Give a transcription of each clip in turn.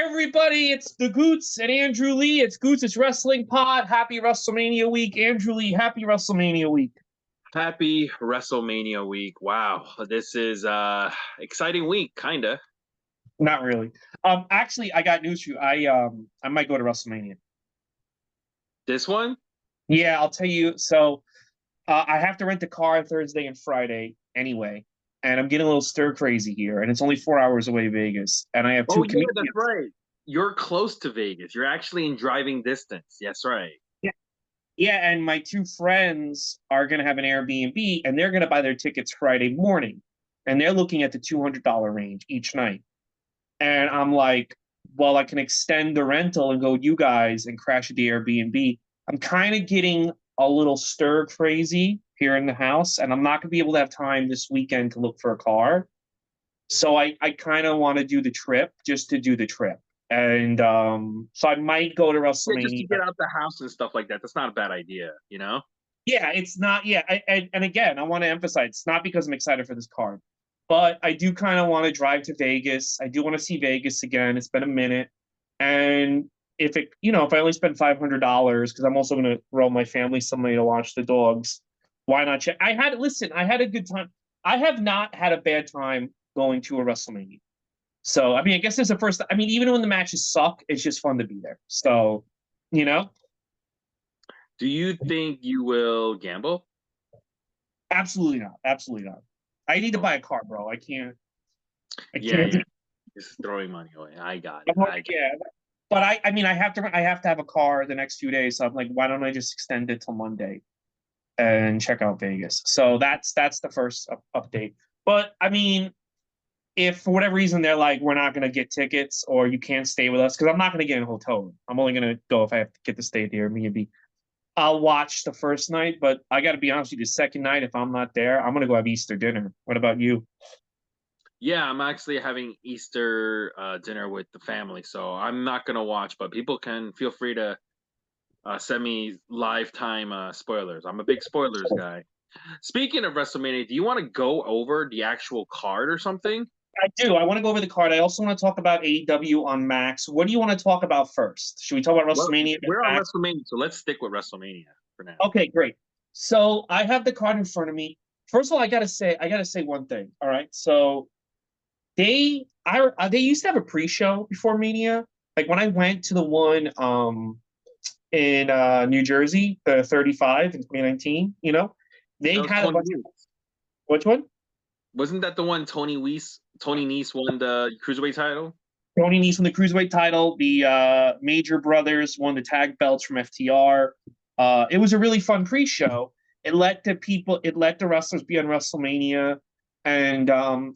Everybody, it's the Goots and Andrew Lee. It's Goots' Wrestling Pod. Happy WrestleMania week. Andrew Lee, happy WrestleMania week. Happy WrestleMania week. Wow. This is exciting week, kinda. Not really. Actually, I got news for you. I might go to WrestleMania. This one? Yeah, I'll tell you. So I have to rent a car Thursday and Friday anyway, and I'm getting a little stir crazy here, and it's only 4 hours away, Vegas, and I have Oh two yeah, comedians. that's right. You're close to Vegas. You're actually in driving distance. Yes, right. Yeah, and my two friends are going to have an Airbnb, and they're going to buy their tickets Friday morning, and they're looking at the $200 range each night. And I'm like, well, I can extend the rental and go with you guys and crash at the Airbnb. I'm kind of getting a little stir crazy here in the house, and I'm not going to be able to have time this weekend to look for a car. So I kind of want to do the trip just to do the trip. And so I might go to Yeah, just to WrestleMania. get out the house and stuff like that. That's not a bad idea, you know? Yeah, it's not. Yeah, and again, I want to emphasize it's not because I'm excited for this card, but I do kind of want to drive to Vegas. I do want to see Vegas again. It's been a minute, and if I only spend $500, because I'm also going to throw my family some money to watch the dogs, why not check? I had a good time. I have not had a bad time going to a WrestleMania. So I mean, I guess it's the first. I mean, even when the matches suck, it's just fun to be there. So, you know. Do you think you will gamble? Absolutely not. Absolutely not. I need to Oh, buy a car, bro. I can't. I yeah, can't. yeah. Just throwing money away. I got it. Yeah, but I mean, I have to have a car the next few days. So I'm like, why don't I just extend it till Monday and check out Vegas? So that's the first update. But I mean, if for whatever reason they're like, we're not going to get tickets or you can't stay with us, because I'm not going to get in a hotel room. I'm only going to go if I have to get to stay at the Airbnb. I'll watch the first night, but I got to be honest with you, the second night, if I'm not there, I'm going to go have Easter dinner. What about you? Yeah, I'm actually having Easter dinner with the family, so I'm not gonna watch, but people can feel free to send me lifetime spoilers. I'm a big spoilers guy. Speaking of WrestleMania, do you want to go over the actual card or something? I do. I want to go over the card. I also want to talk about AEW on Max. What do you want to talk about first? Should we talk about Well, WrestleMania and we're on Max? WrestleMania, so let's stick with WrestleMania for now. Okay, great. So I have the card in front of me. First of all, I gotta say one thing. All right. So they used to have a pre-show before Mania. Like when I went to the one in New Jersey, the 35 in 2019, they That was had a Tony bunch. Nese. Which one? Wasn't that the one Tony Nese won the cruiserweight title? Tony Nese won the cruiserweight title. The Major Brothers won the tag belts from FTR. It was a really fun pre-show. It let the wrestlers be on WrestleMania, and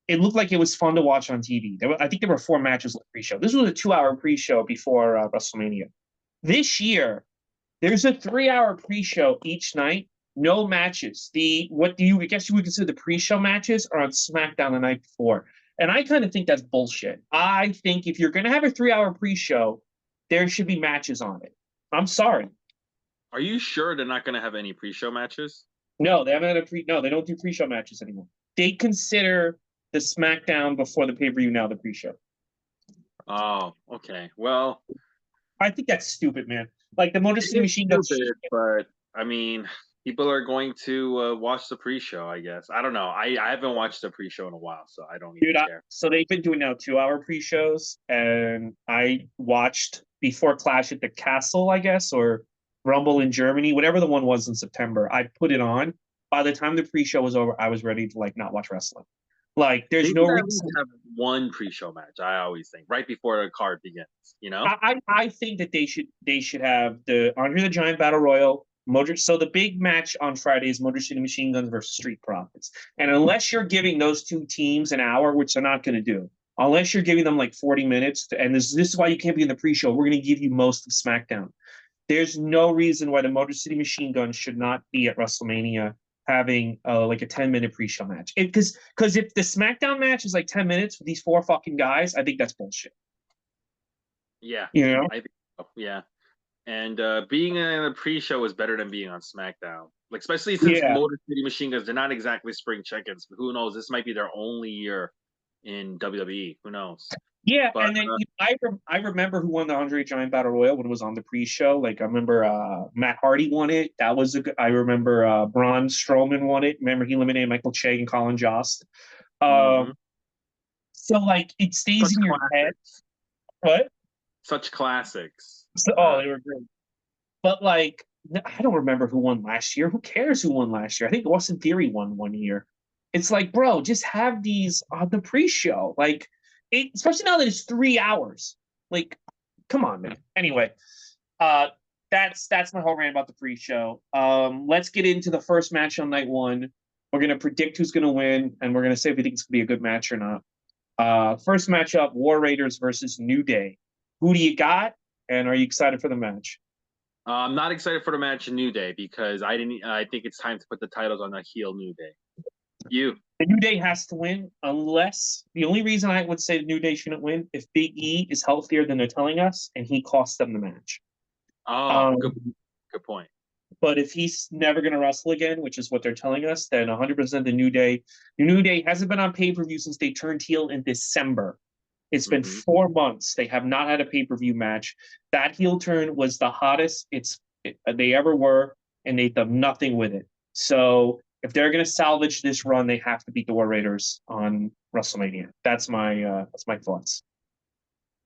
it looked like it was fun to watch on TV. I think there were 4 matches on the pre-show. This was a 2-hour pre-show before WrestleMania. This year, there's a 3-hour pre-show each night. No matches. I guess you would consider the pre-show matches are on SmackDown the night before. And I kind of think that's bullshit. I think if you're going to have a 3-hour pre-show, there should be matches on it. I'm sorry. Are you sure they're not going to have any pre-show matches? No, they haven't had a pre. No, they don't do pre-show matches anymore. They consider the SmackDown before the pay-per-view now the pre-show. Oh, okay. Well, I think that's stupid, man. Like the Motor City it is Machine Guns. stupid, but I mean, people are going to watch the pre-show, I guess. I don't know. I haven't watched the pre-show in a while, so I don't even Dude, care. so they've been doing now 2-hour pre-shows, and I watched before Clash at the Castle, I guess, or Rumble in Germany, whatever the one was in September. I put it on. By the time the pre-show was over, I was ready to like not watch wrestling. Like, They there's no should at least reason. have one pre-show match. I always think right before the card begins. You know? I think that they should have the Andre the Giant Battle Royal. So the big match on Friday is Motor City Machine Guns versus Street Profits. And unless you're giving those two teams an hour, which they're not going to do, unless you're giving them like 40 minutes, and this is why you can't be in the pre-show. We're going to give you most of SmackDown. There's no reason why the Motor City Machine Guns should not be at WrestleMania having like a 10-minute pre-show match. Because if the SmackDown match is like 10 minutes with these 4 fucking guys, I think that's bullshit. Yeah, You know? I think so. Yeah. And being in a pre-show is better than being on SmackDown. Like especially since Yeah. Motor City Machine Guns, they're not exactly spring chickens. Who knows? This might be their only year in WWE. Who knows? Yeah, But and then I remember who won the Andre Giant Battle Royal when it was on the pre-show. Like I remember Matt Hardy won it. That was a good. I remember Braun Strowman won it. Remember he eliminated Michael Che and Colin Jost. mhm, Um, so like it stays such in your head. classics, What? such classics. So, oh, they were great. But like I don't remember who won last year. Who cares who won last year? I think Austin Theory won one year. It's like, bro, just have these on the pre-show. Like it, especially now that it's 3 hours. Like, come on, man. Anyway, uh that's my whole rant about the pre-show. Let's get into the first match on night one. We're gonna predict who's gonna win, and we're gonna say if we think it's gonna be a good match or not. First matchup, War Raiders versus New Day. Who do you got? And are you excited for the match? I'm not excited for the match in New Day because I didn't. I think it's time to put the titles on a heel New Day. You? The New Day has to win, unless the only reason I would say the New Day shouldn't win if Big E is healthier than they're telling us and he costs them the match. Oh, Um, good point. but if he's never going to wrestle again, which is what they're telling us, then 100% the New Day hasn't been on pay per view since they turned heel in December. It's been Hmm. 4 months. They have not had a pay per view match. That heel turn was the hottest they ever were, and they've done nothing with it. So if they're going to salvage this run, they have to beat the War Raiders on WrestleMania. That's my thoughts.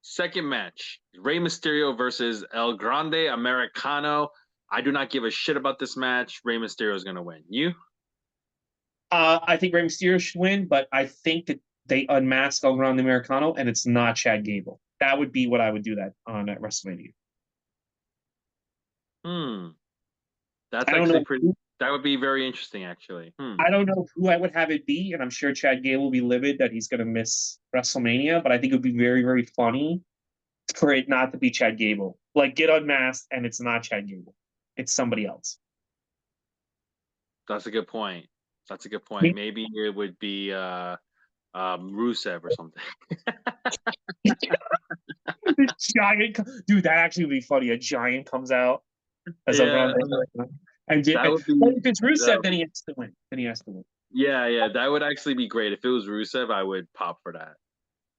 Second match: Rey Mysterio versus El Grande Americano. I do not give a shit about this match. Rey Mysterio is going to win. You? I think Rey Mysterio should win, but I think that they unmask around the Americano, and it's not Chad Gable. That would be what I would do that on at WrestleMania. Hmm. That's I don't actually know. pretty. That would be very interesting, actually. I don't know who I would have it be, and I'm sure Chad Gable will be livid that he's going to miss WrestleMania. But I think it would be very, very funny for it not to be Chad Gable. Like get unmasked, and it's not Chad Gable; it's somebody else. That's a good point. That's a good I point. Maybe it would be Rusev or something. mean, giant, dude, that actually would be funny. A giant comes out as a Yeah, run, and that would well, be. if it's Rusev, then he has to win. Then he has to win. Yeah, yeah, that would actually be great. If it was Rusev, I would pop for that. All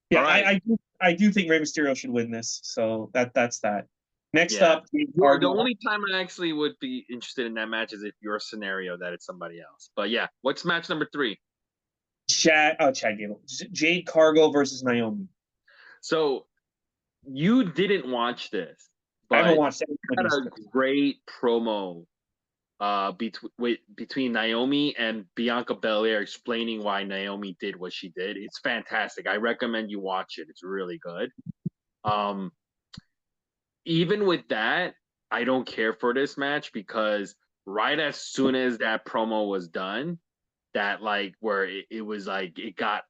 Yeah, right. I do think Rey Mysterio should win this. So that's that. Next Yeah. up, Jade The Cargill. only time I actually would be interested in that match is if your scenario that it's somebody else. But yeah, what's match number three? Chad Gable. Jade Cargill versus Naomi. So you didn't watch this, I haven't but watched had anybody's. a great promo between Naomi and Bianca Belair explaining why Naomi did what she did. It's fantastic. I recommend you watch it. It's really good. Um, even with that, I don't care for this match because right as soon as that promo was done, that like where it was like it got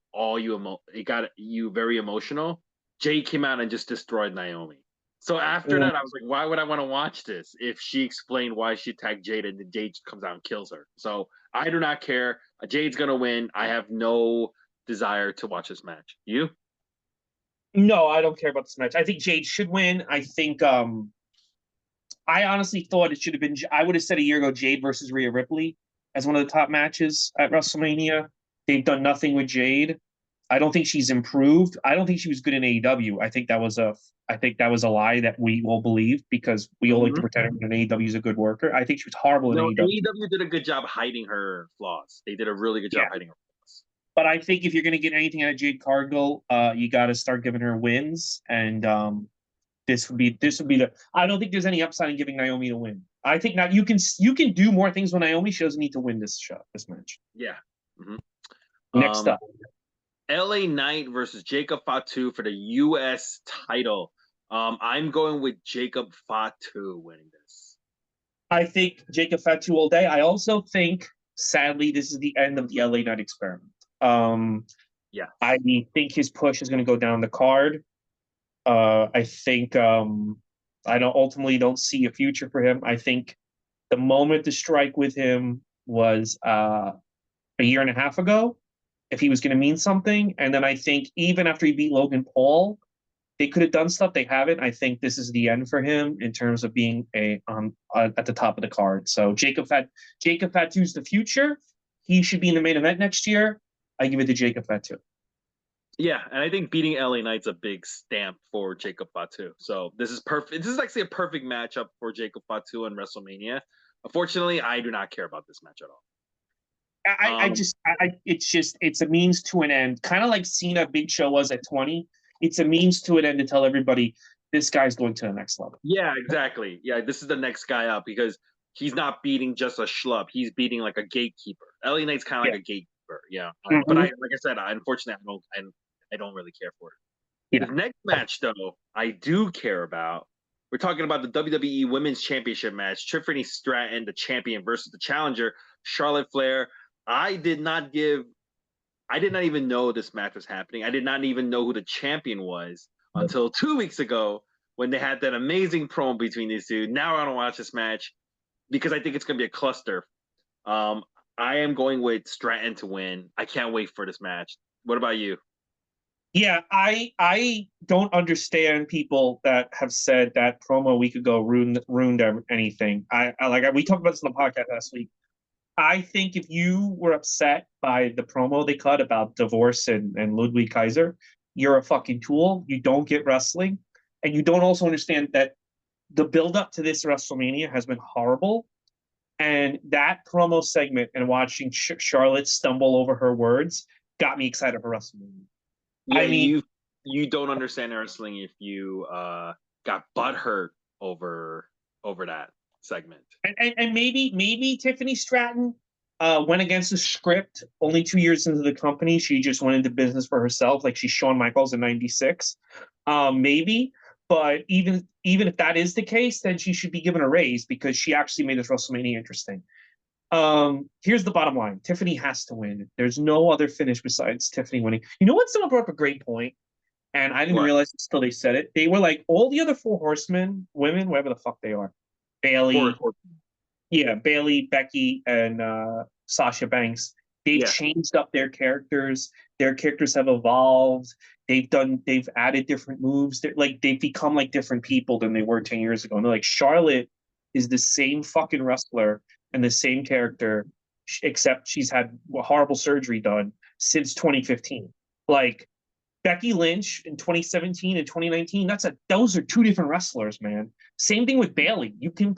you very emotional. Jade came out and just destroyed Naomi. So after Yeah. that, I was like, why would I want to watch this if she explained why she attacked Jade and then Jade comes out and kills her? So I do not care. Jade's gonna win. I have no desire to watch this match. You? No, I don't care about this match. I think Jade should win. I think I honestly thought it should have been. I would have said a year ago Jade versus Rhea Ripley as one of the top matches at WrestleMania. They've done nothing with Jade. I don't think she's improved. I don't think she was good in AEW. I think that was a lie that we all believed because we all like to Mhm. pretend that AEW is a good worker. I think she was horrible in No, AEW. AEW did a good job hiding her flaws. They did a really good Yeah, job hiding her flaws. but I think if you're going to get anything out of Jade Cargill, you got to start giving her wins, and this would be the. I don't think there's any upside in giving Naomi a win. I think now you can do more things with Naomi. She doesn't need to win this match. Yeah. Hmm. Next Um, up, LA Knight versus Jacob Fatu for the US title. I'm going with Jacob Fatu winning this. I think Jacob Fatu all day. I also think, sadly, this is the end of the LA Knight experiment. Um, I Yes. think his push is going to go down the card. I think I don't ultimately don't see a future for him. I think the moment to strike with him was a year and a half ago, if he was going to mean something. And then I think even after he beat Logan Paul, they could have done stuff. They haven't. I think this is the end for him in terms of being at the top of the card. So Jacob Fatu's the future. He should be in the main event next year. I give it to Jacob Fatu. Yeah, and I think beating LA Knight's a big stamp for Jacob Fatu. So this is perfect. This is actually a perfect matchup for Jacob Fatu in WrestleMania. Unfortunately, I do not care about this match at all. Um, It's just, it's a means to an end. Kind of like Cena Big Show was at 20. It's a means to an end to tell everybody this guy's going to the next level. yeah, exactly. Yeah, this is the next guy up because he's not beating just a schlub. He's beating like a gatekeeper. LA Knight's kind of Yeah. like a gatekeeper. Yeah, but Mm-hmm. like I said, unfortunately, I don't really care for it. Yeah. This next match, though, I do care about. We're talking about the WWE Women's Championship match. Tiffany Stratton, the champion, versus the challenger, Charlotte Flair. I did not give. I did not even know this match was happening. I did not even know who the champion was until 2 weeks ago when they had that amazing promo between these two. Now I want to watch this match because I think it's going to be a cluster. Um, I am going with Stratton to win. I can't wait for this match. What about you? Yeah, I don't understand people that have said that promo a week ago ruined anything. We talked about this on the podcast last week. I think if you were upset by the promo they cut about divorce and Ludwig Kaiser, you're a fucking tool. You don't get wrestling, and you don't also understand that the build up to this WrestleMania has been horrible. And that promo segment and watching Charlotte stumble over her words got me excited for WrestleMania. Yeah, I mean, you don't understand wrestling if you got butt hurt over that segment. and maybe Tiffany Stratton went against the script only 2 years into the company. She just went into business for herself, like she's Shawn Michaels in '96. Maybe, but even if that is the case, then she should be given a raise because she actually made this WrestleMania interesting. Here's the bottom line: Tiffany has to win. There's no other finish besides Tiffany winning. You know what? Someone brought up a great point, and I didn't What? realize it until they said it. They were like all the other four horsemen, women, whatever the fuck they are, Four, Bailey, four. yeah, Bailey, Becky, and Sasha Banks. They've Yeah, changed up their characters. Their characters have evolved. They've added different moves. They've become like different people than they were 10 years ago. And they're like Charlotte is the same fucking wrestler and the same character, except she's had horrible surgery done since 2015. Like Becky Lynch in 2017 and 2019, those are two different wrestlers, man. Same thing with Bailey. You can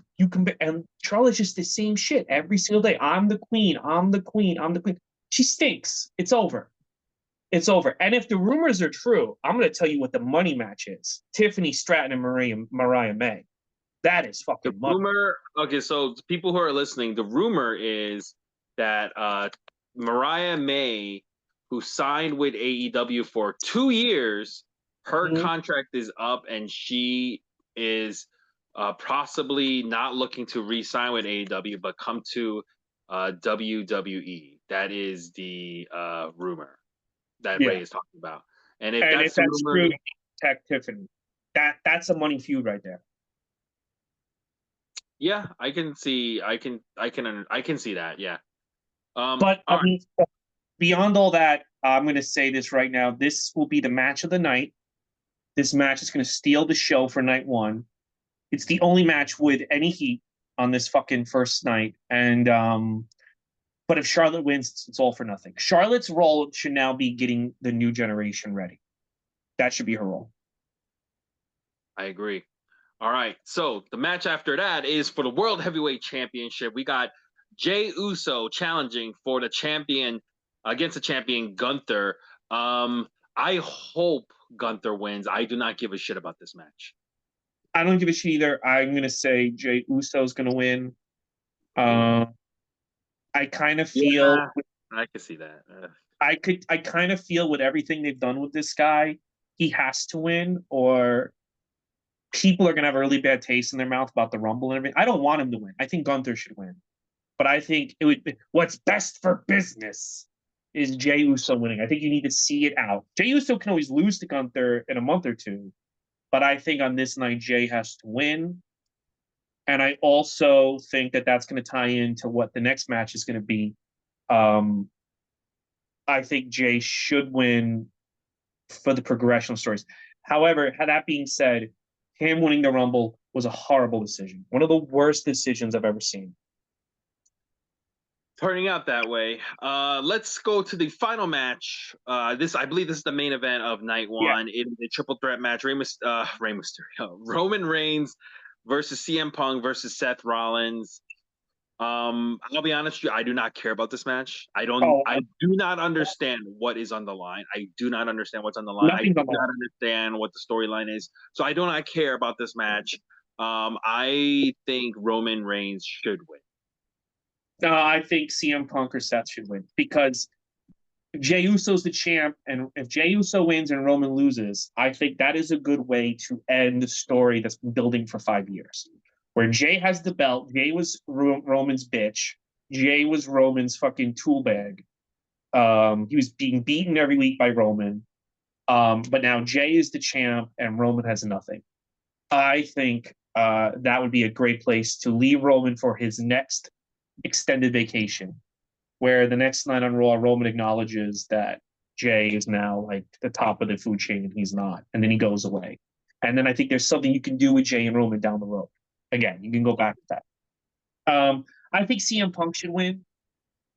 and Charlotte's just the same shit every single day. I'm the queen. I'm the queen. I'm the queen. She stinks. It's over. It's over. And if the rumors are true, I'm going to tell you what the money match is: Tiffany Stratton and Mariah May. That is the fucking money. rumor. Okay, so people who are listening, the rumor is that Mariah May, who signed with AEW for 2 years, her Mhm. contract is up, and she is possibly not looking to re-sign with AEW, but come to WWE. That is the rumor that Yeah. Ray is talking about. And if And if that's the that's true, rumor, tech Tiffany. That's a money feud right there. yeah, I can see, I can see that. Yeah. But All I right. mean, beyond all that, I'm going to say this right now. This will be the match of the night. This match is going to steal the show for night one. It's the only match with any heat on this fucking first night. And but if Charlotte wins, it's all for nothing. Charlotte's role should now be getting the new generation ready. That should be her role. I agree. All right. So the match after that is for the World Heavyweight Championship. We got Jay Uso challenging for the champion against the champion Gunther. I hope Gunther wins. I do not give a shit about this match. I don't give a shit either. I'm going to say Jay Uso's going to win. Ooh. Uh, I kind of feel Yeah, I can see that. I kind of feel with everything they've done with this guy, he has to win, or people are gonna have a really bad taste in their mouth about the Rumble and everything. I don't want him to win. I think Gunther should win, but I think it would. What's best for business is Jey Uso winning. I think you need to see it out. Jey Uso can always lose to Gunther in a month or two, but I think on this night Jey has to win. And I also think that that's going to tie into what the next match is going to be. Um, I think Jey should win for the progression stories. However, that being said, him winning the Rumble was a horrible decision. One of the worst decisions I've ever seen. turning out that way. Let's go to the final match. I believe this is the main event of night Yeah. one. It is a triple threat match. Rey Mysterio, Roman Reigns versus CM Punk versus Seth Rollins. I'll be honest with you, I do not care about this match. Oh, I do not understand what is on the line. I do not understand what's on the line. I nothing's do on the not line. understand what the storyline is. So I do not care about this match. I think Roman Reigns should win. I think CM Punk or Seth should win because Jey Uso's the champ, and if Jey Uso wins and Roman loses, I think that is a good way to end the story that's been building for 5 years. Where Jey has the belt, Jey was Roman's bitch, Jey was Roman's fucking tool bag. He was being beaten every week by Roman, but now Jey is the champ and Roman has nothing. I think that would be a great place to leave Roman for his next extended vacation where the next night on Raw, Roman acknowledges that Jey is now like the top of the food chain and he's not. And then he goes away. And then I think there's something you can do with Jey and Roman down the road. Again, you can go back to that. I think CM Punk should win,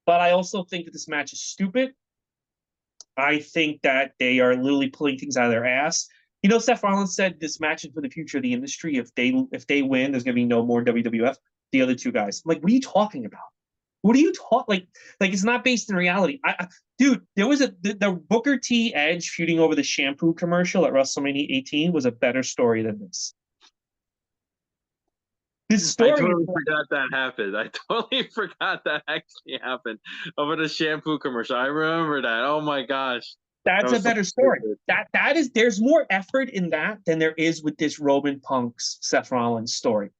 but I also think that this match is stupid. I think that they are literally pulling things out of their ass. You know, Seth Rollins said this match is for the future of the industry. If they win, there's gonna be no more WWF. The other two guys, I'm like, what are you talking about? What are you talking like? It's not based in reality. Dude, there was the Booker T Edge feuding over the shampoo commercial at WrestleMania 18 was a better story than this. This I story, totally forgot that happened. I totally forgot that actually happened over the shampoo commercial. I remember that. Oh my gosh. That that's a was so better story. stupid. That is there's more effort in that than there is with this Roman Punk's Seth Rollins story.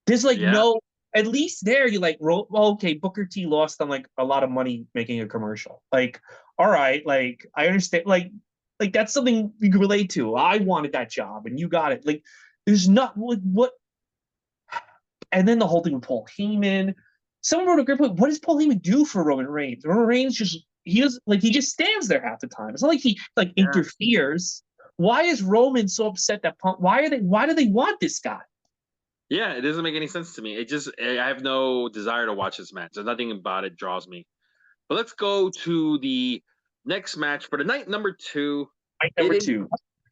There's like Yeah. no, at least there you like, well, okay, Booker T lost on like a lot of money making a commercial. Like, all right, like I understand, like that's something you can relate to. I wanted that job and you got it. Like, there's not like what, and then the whole thing with Paul Heyman. Someone wrote a great point. What does Paul Heyman do for Roman Reigns? Roman Reigns he just stands there half the time. It's not like he like Yeah. interferes. Why is Roman so upset that Punk? Why do they want this guy? Yeah, it doesn't make any sense to me. I have no desire to watch this match. There's nothing about it draws me. But let's go to the next match for the night number two. Night It number is two.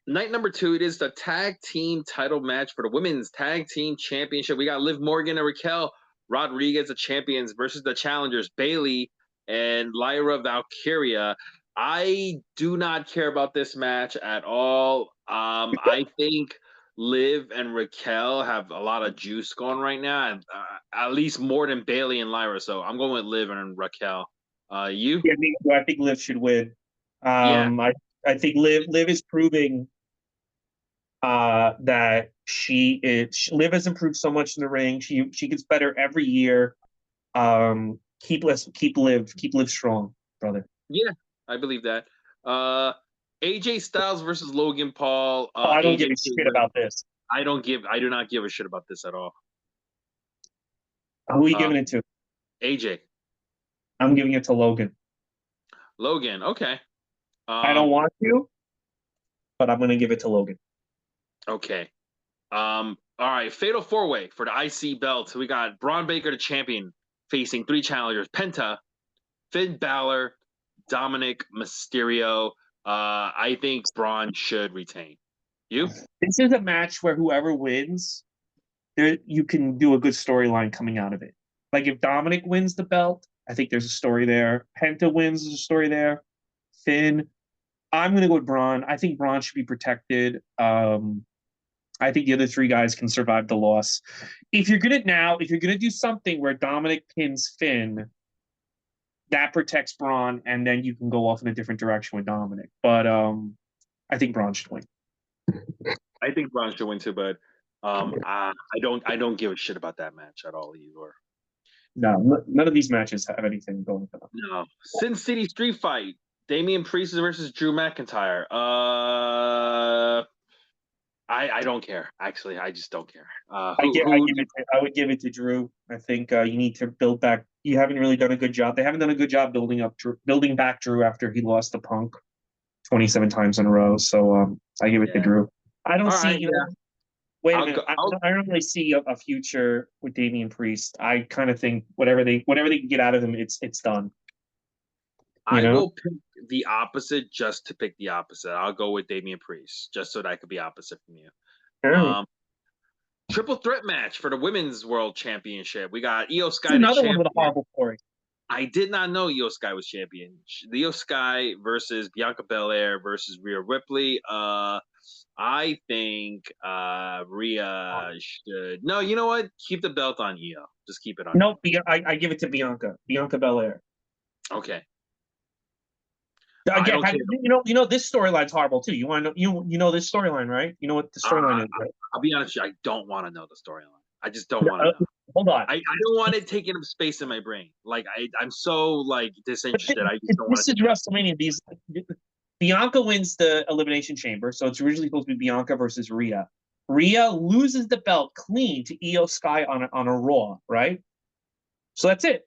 night number two. It is the tag team title match for the women's tag team championship. We got Liv Morgan and Raquel Rodriguez, the champions, versus the challengers Bailey and Lyra Valkyria. I do not care about this match at all. I think Liv and Raquel have a lot of juice going right now, and at least more than Bailey and Lyra. So I'm going with Liv and Raquel. You? Yeah, me too. I think Liv should win. Yeah, I think Liv is proving that Liv has improved so much in the ring. She gets better every year. Keep Liv strong, brother. yeah, I believe that. Uh, AJ Styles versus Logan Paul. Oh, I don't AJ give a should shit win. about this. I do not give a shit about this at all. Who are you Uh, giving it to? AJ, I'm giving it to Logan. Logan. Okay. I don't Um, want to, but I'm gonna give it to Logan. okay. All right. Fatal four way for the IC belt. We got Braun Baker, the champion, facing three challengers: Penta, Finn Balor, Dominic Mysterio. I think Braun should retain. You? This is a match where whoever wins, you can do a good storyline coming out of it. Like if Dominic wins the belt, I think there's a story there. Penta wins, there's a story there. Finn, I'm gonna go with Braun. I think Braun should be protected. I think the other three guys can survive the loss. If you're gonna do something where Dominic pins Finn, that protects Braun, and then you can go off in a different direction with Dominic. But I think Braun should win. I think Braun should win too, but I don't give a shit about that match at all either. No, none of these matches have anything going for them. No. Sin City Street Fight. Damian Priest versus Drew McIntyre. I don't care. Actually, I just don't care. I would give it to Drew. I think you need to build back. You haven't really done a good job. They haven't done a good job building back Drew after he lost to Punk 27 times in a row. So I give it to Yeah. Drew. I don't All see right. you Yeah. know Wait a I'll go. minute. I don't really see a future with Damian Priest. I kind of think whatever they can get out of him, it's done. You I know? will pick the opposite just to pick the opposite. I'll go with Damian Priest just so that I could be opposite from you. All right. Um, Triple threat match for the women's world championship. We got Io It's Sky, the another one with a champion. horrible story. I did not know Io Sky was champion. Io Sky versus Bianca Belair versus Rhea Ripley. I think Rhea should. No, you know what? Keep the belt on Io. Just keep it on Nope. I give it to Bianca. Bianca Belair. Io. Okay. I Again, don't care. you know this storyline's horrible too. You want to know you know this storyline, right? You know what the storyline is, right? I'll be honest with you. I don't want to know the storyline. I just don't want to know. Hold on. I don't want it taking up space in my brain. Like I'm so like disinterested. I just don't want This to is take it up. WrestleMania. Bianca wins the Elimination Chamber, so it's originally supposed to be Bianca versus Rhea. Rhea loses the belt clean to Io Sky on a Raw, right? So that's it.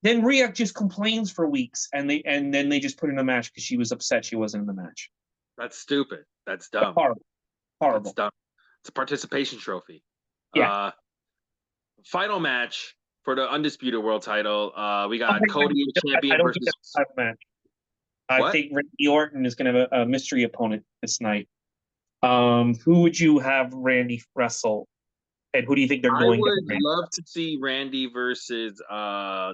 Then Rhea just complains for weeks, and then they just put her in the match because she was upset she wasn't in the match. That's stupid. That's dumb. Horrible, horrible. That's dumb. It's a participation trophy. Yeah. Final match for the undisputed world title. We got Cody champion I don't versus think that's a title match. I what? think Randy Orton is going to have a mystery opponent this night. Who would you have Randy wrestle, and who do you think they're I going would to? love to see Randy versus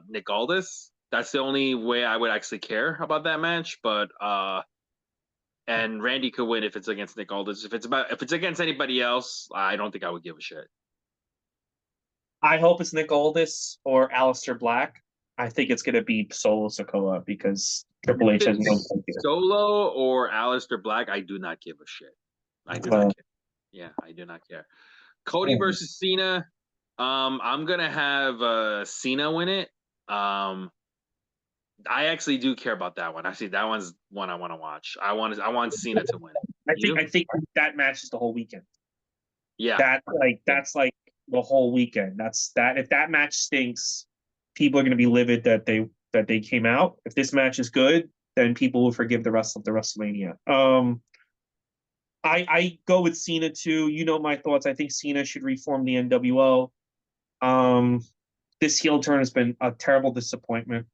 Nick Aldis. That's the only way I would actually care about that match. But and Randy could win if it's against Nick Aldis. If it's against anybody else, I don't think I would give a shit. I hope it's Nick Aldis or Aleister Black. I think it's going to be Solo Sikoa because Triple H has no idea. Solo or Aleister Black, I do not give a shit. I do not care. Yeah, I do not care. Cody versus Cena. I'm gonna have Cena win it. I actually do care about that one. Actually, that one's one I want to watch. I want Cena to win. I think that match is the whole weekend. Yeah. That's like the whole weekend. That's that. If that match stinks, people are going to be livid that they came out. If this match is good, then people will forgive the rest of the WrestleMania. I go with Cena too. You know my thoughts. I think Cena should reform the NWO. This heel turn has been a terrible disappointment.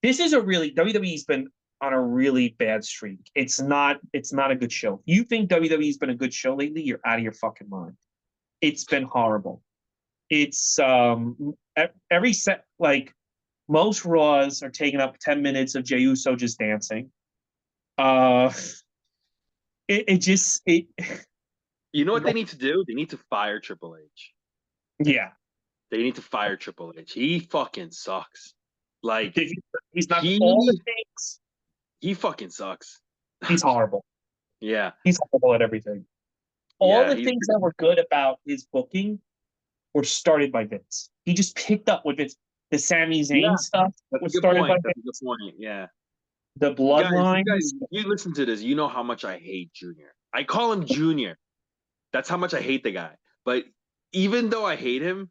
This is WWE's been on a really bad streak. It's not a good show. You think WWE's been a good show lately? You're out of your fucking mind. It's been horrible. It's every set like most Raws are taking up 10 minutes of Jey Uso just dancing. It You know what they need to do? They need to fire Triple H. Yeah. They need to fire Triple H. He fucking sucks. Like he's not all the things. He fucking sucks. He's horrible. Yeah. He's horrible at everything. All the things that were good about his booking were started by Vince. He just picked up with the Sami Zayn stuff that was started by Vince. That's a good point. Yeah. The bloodline. You listen to this. You know how much I hate Junior. I call him Junior. That's how much I hate the guy. But even though I hate him,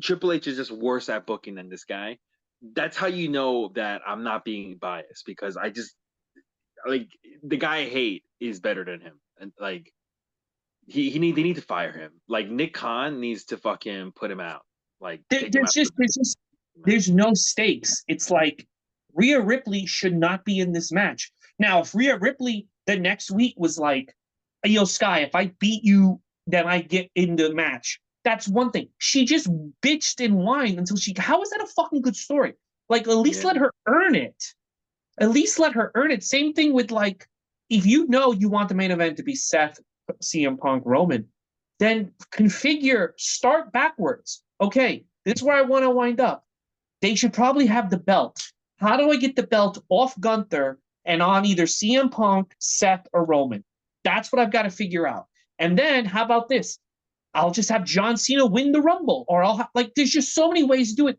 Triple H is just worse at booking than this guy. That's how you know that I'm not being biased because I just like the guy I hate is better than him, and like they need to fire him. Like Nick Khan needs to fucking put him out. Like there's no stakes. It's like Rhea Ripley should not be in this match. Now, if Rhea Ripley the next week was like, "Yo, Sky, if I beat you, then I get in the match." That's one thing. She just bitched and whined until she. How is that a fucking good story? Like, at least let her earn it. At least let her earn it. Same thing with like, if you know you want the main event to be Seth, CM Punk, Roman, then start backwards. Okay, this is where I want to wind up. They should probably have the belt. How do I get the belt off Gunther and on either CM Punk, Seth, or Roman? That's what I've got to figure out. And then how about this? I'll just have John Cena win the Rumble, or there's just so many ways to do it.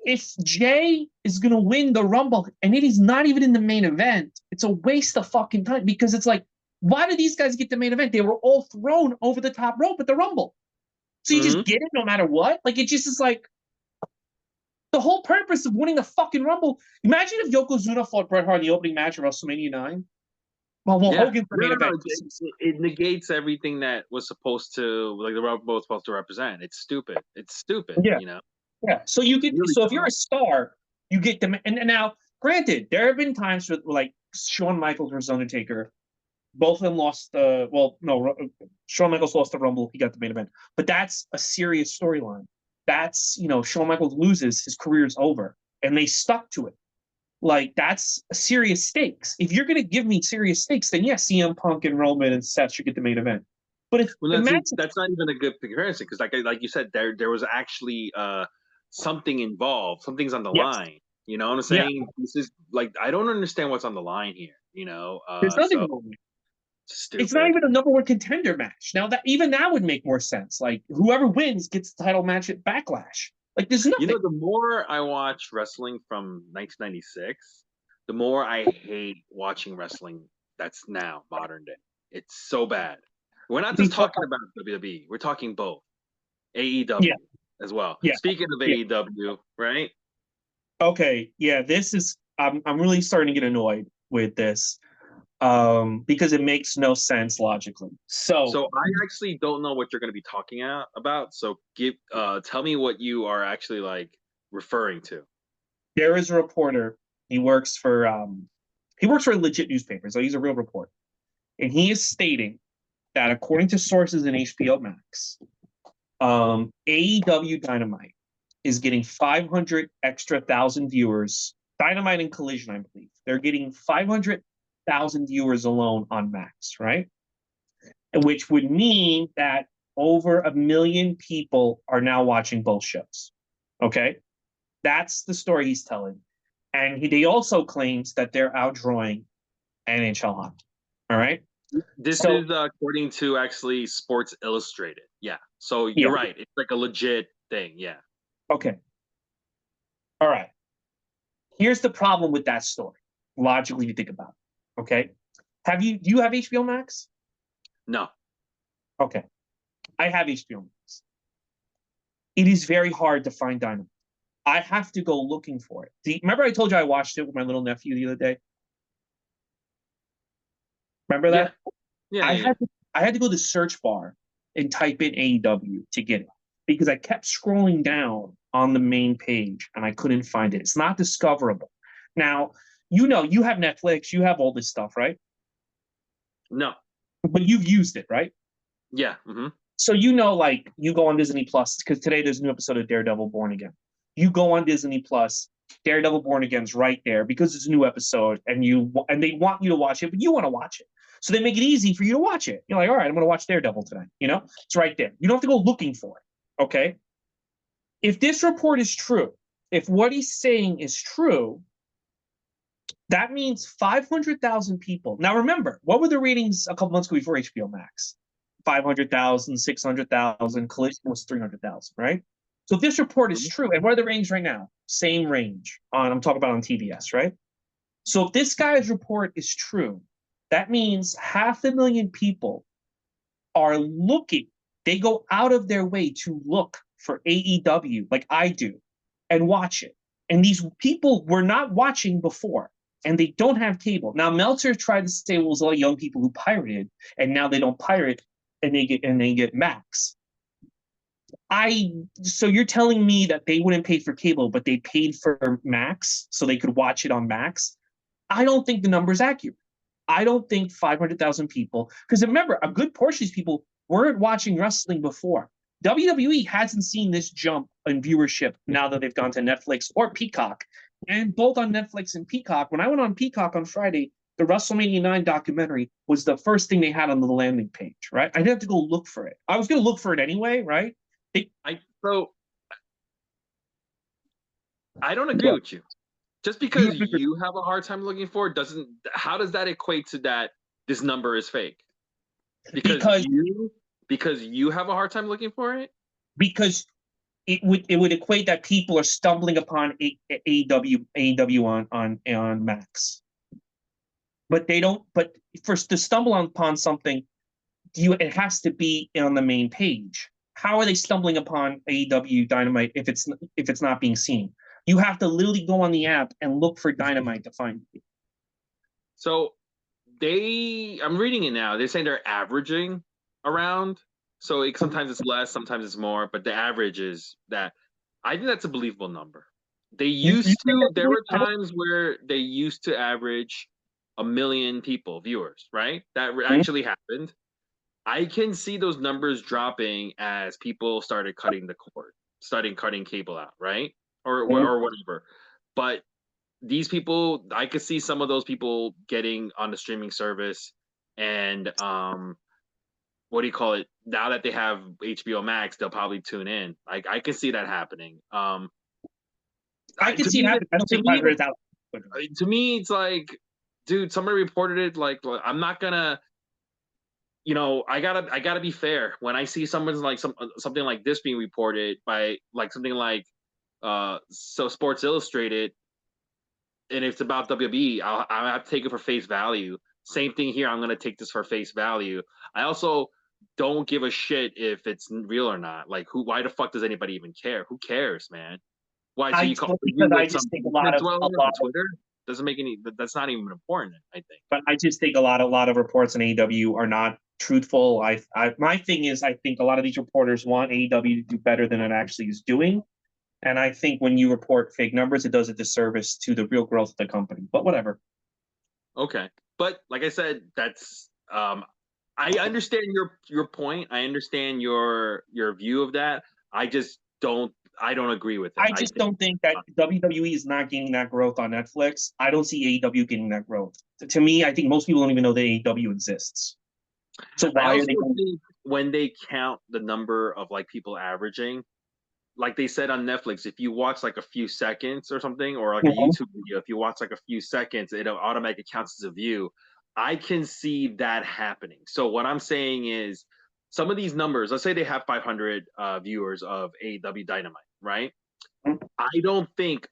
If Jay is going to win the Rumble and it is not even in the main event, it's a waste of fucking time because it's like, why do these guys get the main event? They were all thrown over the top rope at the Rumble. So you just get it no matter what? Like, it just is like the whole purpose of winning the fucking Rumble. Imagine if Yokozuna fought Bret Hart in the opening match of WrestleMania 9. Well, Yeah, Hogan's the no, main no, no. event. It negates everything that was supposed to, like the Rumble was supposed to represent. It's stupid. It's stupid. Yeah, You know, yeah. So you get really so if you're dumb. a star, you get them. And now, granted, there have been times with like Shawn Michaels versus Undertaker. Both of them lost the well, no, Shawn Michaels lost the Rumble. He got the main event, but that's a serious storyline. That's Shawn Michaels loses, his career's over, and they stuck to it. Like that's serious stakes. If you're gonna give me serious stakes, then yes, CM Punk and Roman and Seth should get the main event. But if Well, the match, that's not even a good comparison because, like you said, there was actually something involved. Something's on the yes, line. You know what I'm yeah, saying? This is like I don't understand what's on the line here. there's nothing So wrong. It's not stupid. even a number one contender match. Now that would make more sense. Like whoever wins gets the title match at Backlash. Like there's nothing. The more I watch wrestling from 1996, the more I hate watching wrestling that's now modern day. It's so bad. We're not just Because, talking about WWE. We're talking both AEW yeah, as well. yeah, Speaking of yeah. AEW, right? Okay, yeah. This is I'm really starting to get annoyed with this because it makes no sense logically. So So I actually don't know what you're going to be talking about. So tell me what you are actually like referring to. there is a reporter. He works for a legit newspaper, so he's a real reporter, and he is stating that according to sources in HBO Max, AEW Dynamite is getting 500 extra thousand viewers. Dynamite and Collision, I believe, they're getting 500,000 viewers alone on Max, right? Which would mean that over 1 million people are now watching both shows. Okay, that's the story he's telling, and he also claims that they're outdrawing NHL hockey. All right, This so is according to actually Sports Illustrated. Yeah. So yeah, you're right. It's like a legit thing. Yeah. okay, all right. Here's the problem with that story. Logically, you think about it. Okay, do you have HBO Max? No. Okay, I have HBO Max. It is very hard to find Dynamite. I have to go looking for it. Remember I told you I watched it with my little nephew the other day? Remember Yeah. that? Yeah. I Yeah. had to, I had to go to the search bar and type in AEW to get it because I kept scrolling down on the main page and I couldn't find it. It's not discoverable. Now, you have Netflix, you have all this stuff, right? No. But you've used it, right? Yeah. Hmm. So like you go on Disney Plus because today there's a new episode of Daredevil Born Again. You go on Disney Plus, Daredevil Born Again's right there because it's a new episode, and they want you to watch it, but you want to watch it, so they make it easy for you to watch it. You're like, all right, I'm going to watch Daredevil today. It's right there. You don't have to go looking for it. Okay. If this report is true, if what he's saying is true, that means 500,000 people. Now, remember, what were the ratings a couple months ago before HBO Max? 500,000, 600,000. Collision was 300,000, right? So if this report is true, and what are the ratings right now? Same range. I'm talking about on TBS, right? So if this guy's report is true, that means 500,000 people are looking. They go out of their way to look for AEW like I do and watch it. And these people were not watching before and they don't have cable. Now Meltzer tried to say, well, there's a lot of young people who pirated and now they don't pirate and they get Max. So you're telling me that they wouldn't pay for cable, but they paid for Max so they could watch it on Max? I don't think the number is accurate. I don't think 500,000 people, because remember, a good portion of these people weren't watching wrestling before. WWE hasn't seen this jump in viewership now that they've gone to Netflix or Peacock. And both on Netflix and Peacock, when I went on Peacock on Friday, the WrestleMania 9 documentary was the first thing they had on the landing page, right? I didn't have to go look for it. I was going to look for it anyway, right? I don't agree with you. Just You, because you have a hard time looking for it doesn't. How does that equate to that this number is fake? because Because you have a hard time looking for it. because it would equate that people are stumbling upon AEW on Max, but they don't. But first to stumble upon something, it has to be on the main page. How are they stumbling upon AEW Dynamite if it's not being seen? You have to literally go on the app and look for Dynamite to find it. So I'm reading it now. They're saying they're averaging around. So sometimes it's less, sometimes it's more, but the average is that. I think that's a believable number. You think that's There were believable? times where they used to average 1 million people, viewers, right? That Mhm. actually happened. I can see those numbers dropping as people started cutting the cord, starting cutting cable out, right? Mhm. Or whatever. But these people, I could see some of those people getting on the streaming service and what do you call it? Now that they have HBO Max, they'll probably tune in. Like I can see that happening. I could To see it me, happen. I don't to think me, 500,000. to me, it's like, dude, somebody reported it. Like, I'm not gonna, I gotta be fair. When I see someone's like something like this being reported by like something like so Sports Illustrated, and it's about WWE, I'll have to take it for face value. Same thing here. I'm gonna take this for face value. I also don't give a shit if it's real or not. Like, who? Why the fuck does anybody even care? Who cares, man? Why? So you Well, agree because I with some just think basement dweller a on lot of, Twitter? Doesn't make any. That's not even important. I think. but I just think a lot of reports on AEW are not truthful. My thing is, I think a lot of these reporters want AEW to do better than it actually is doing. And I think when you report fake numbers, it does a disservice to the real growth of the company. But whatever. Okay, but like I said, that's I understand your point. I understand your view of that. I just don't. I don't agree with it. I I just think. don't think that WWE is not gaining that growth on Netflix. I don't see AEW getting that growth. To me, I think most people don't even know that AEW exists. So I why are also they going? think when they count the number of like people averaging, like they said on Netflix, if you watch like a few seconds or something, or like a Mhm. YouTube video, if you watch like a few seconds, it automatically counts as a view. I can see that happening. So what I'm saying is, some of these numbers, let's say they have 500 viewers of AEW Dynamite, right? I don't think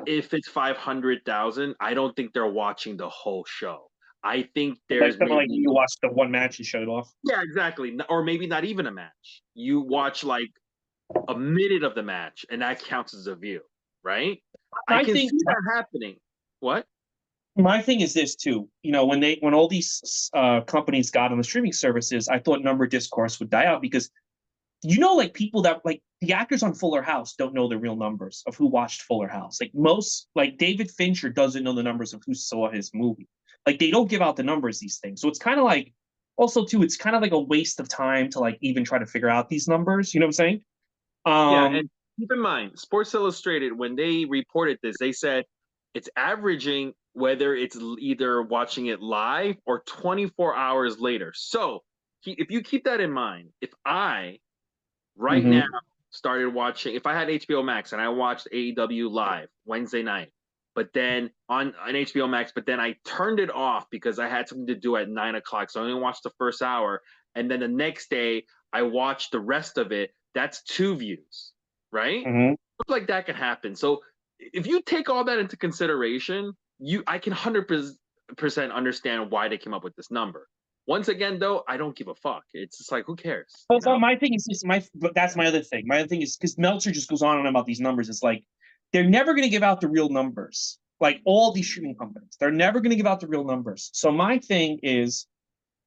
if it's 500,000, I don't think they're watching the whole show. I think Like there's someone like maybe you watch the one match and shut it off. yeah, exactly, or maybe not even a match. You watch like a minute of the match, and that counts as a view, right? I My can thing, see that happening. What? my thing is this too. When all these companies got on the streaming services, I thought number discourse would die out because like people that like the actors on Fuller House don't know the real numbers of who watched Fuller House. Like most, like David Fincher doesn't know the numbers of who saw his movie. Like they don't give out the numbers these things. So it's kind of like also too, it's kind of like a waste of time to like even try to figure out these numbers. You know what I'm saying? Yeah, and Um, keep in mind, Sports Illustrated, when they reported this, they said it's averaging whether it's either watching it live or 24 hours later. So if you keep that in mind, if I right now mhm. started watching, if I had HBO Max and I watched AEW live Wednesday night, but then on HBO Max, but then I turned it off because I had something to do at 9 o'clock. So I only watched the first hour. And then the next day I watched the rest of it. That's 2 views, right? Mhm. Stuff like that can happen. So if you take all that into consideration, I can 100% understand why they came up with this number. Once again, though, I don't give a fuck. It's just like, who cares, you Also, know? my thing is just but that's my other thing. My other thing is because Meltzer just goes on and on about these numbers. It's like they're never going to give out the real numbers. Like all these streaming companies, they're never going to give out the real numbers. So my thing is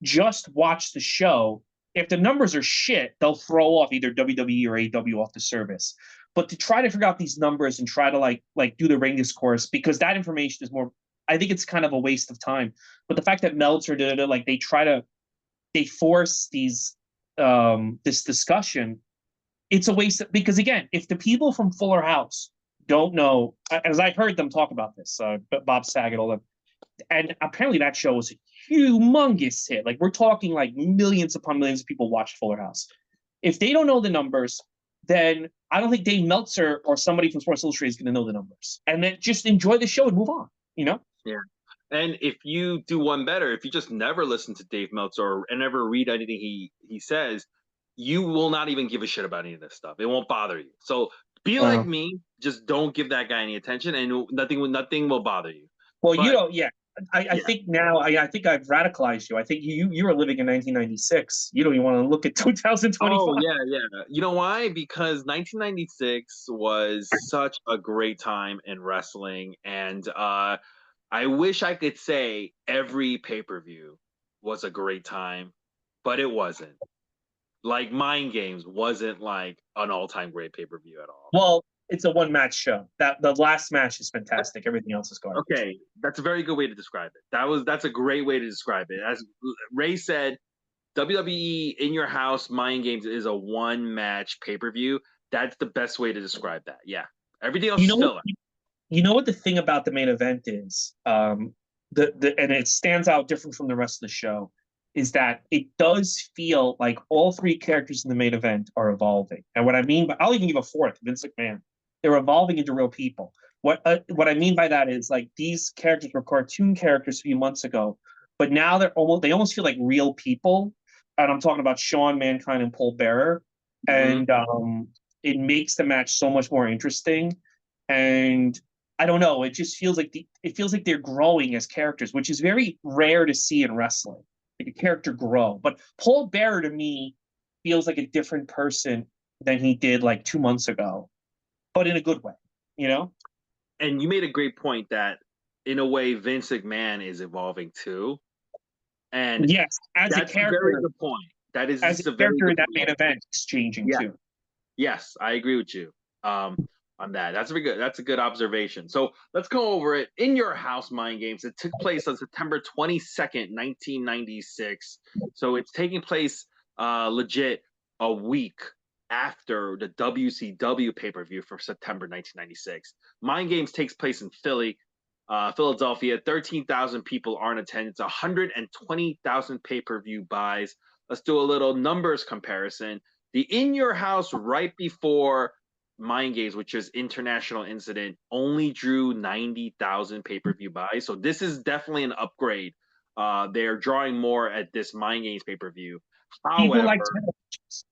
just watch the show. If the numbers are shit, they'll throw off either WWE or AW off the service. But to try to figure out these numbers and try to like do the ring discourse because that information is more. I think it's kind of a waste of time. But the fact that Meltzer did it, like they force this discussion, it's a waste because again, if the people from Fuller House don't know, as I heard them talk about this, Bob Saget, all them, and apparently that show was a humongous hit. Like we're talking like millions upon millions of people watched Fuller House. If they don't know the numbers, then I don't think Dave Meltzer or somebody from Sports Illustrated is going to know the numbers, and then just enjoy the show and move on. You know? Yeah. And if you do one better, if you just never listen to Dave Meltzer and never read anything he says, you will not even give a shit about any of this stuff. It won't bother you. So be like Uh, me, just don't give that guy any attention, and nothing will bother you. well, But yeah. I yeah. think now I think I've radicalized you. I think you were living in 1996. You don't even want to look at Oh 2025. yeah, yeah. You know why? Because 1996 was such a great time in wrestling, and I wish I could say every pay-per-view was a great time, but it wasn't. Like Mind Games wasn't like an all-time great pay-per-view at all. Well, it's a one-match show. That the last match is fantastic. Everything else is garbage. Okay, that's a very good way to describe it. That's a great way to describe it. As Ray said, WWE in your house Mind Games is a one-match pay-per-view. That's the best way to describe that. Yeah. Everything else You is know what? filler. You know what the thing about the main event is, the and it stands out different from the rest of the show, is that it does feel like all three characters in the main event are evolving. And what I mean by, I'll even give a fourth, Vince McMahon. They're evolving into real people. What I mean by that is like these characters were cartoon characters a few months ago, but now they almost feel like real people. And I'm talking about Shawn, Mankind, and Paul Bearer, Hmm. and it makes the match so much more interesting. And I don't know. It just feels like it feels like they're growing as characters, which is very rare to see in wrestling. Like a character grow. But Paul Bearer to me feels like a different person than he did like 2 months ago, but in a good way. You know? And you made a great point that in a way Vince McMahon is evolving too. And Yes, that's a very good point. That is as this a is a very character in good that main point. event, is changing Yeah. too. Yes, I agree with you on that. That's a very good. That's a good observation. So let's go over it. In Your House Mind Games. It took place on September 22nd, 1996. So it's taking place legit a week after the WCW pay per view for September 1996. Mind Games takes place in Philadelphia. 13,000 people are in attendance. 120,000 pay per view buys. Let's do a little numbers comparison. The In Your House right before Mind Games, which is International Incident, only drew 90,000 pay per view buys. So this is definitely an upgrade. They're drawing more at this Mind Games pay per view. People like However, title matches.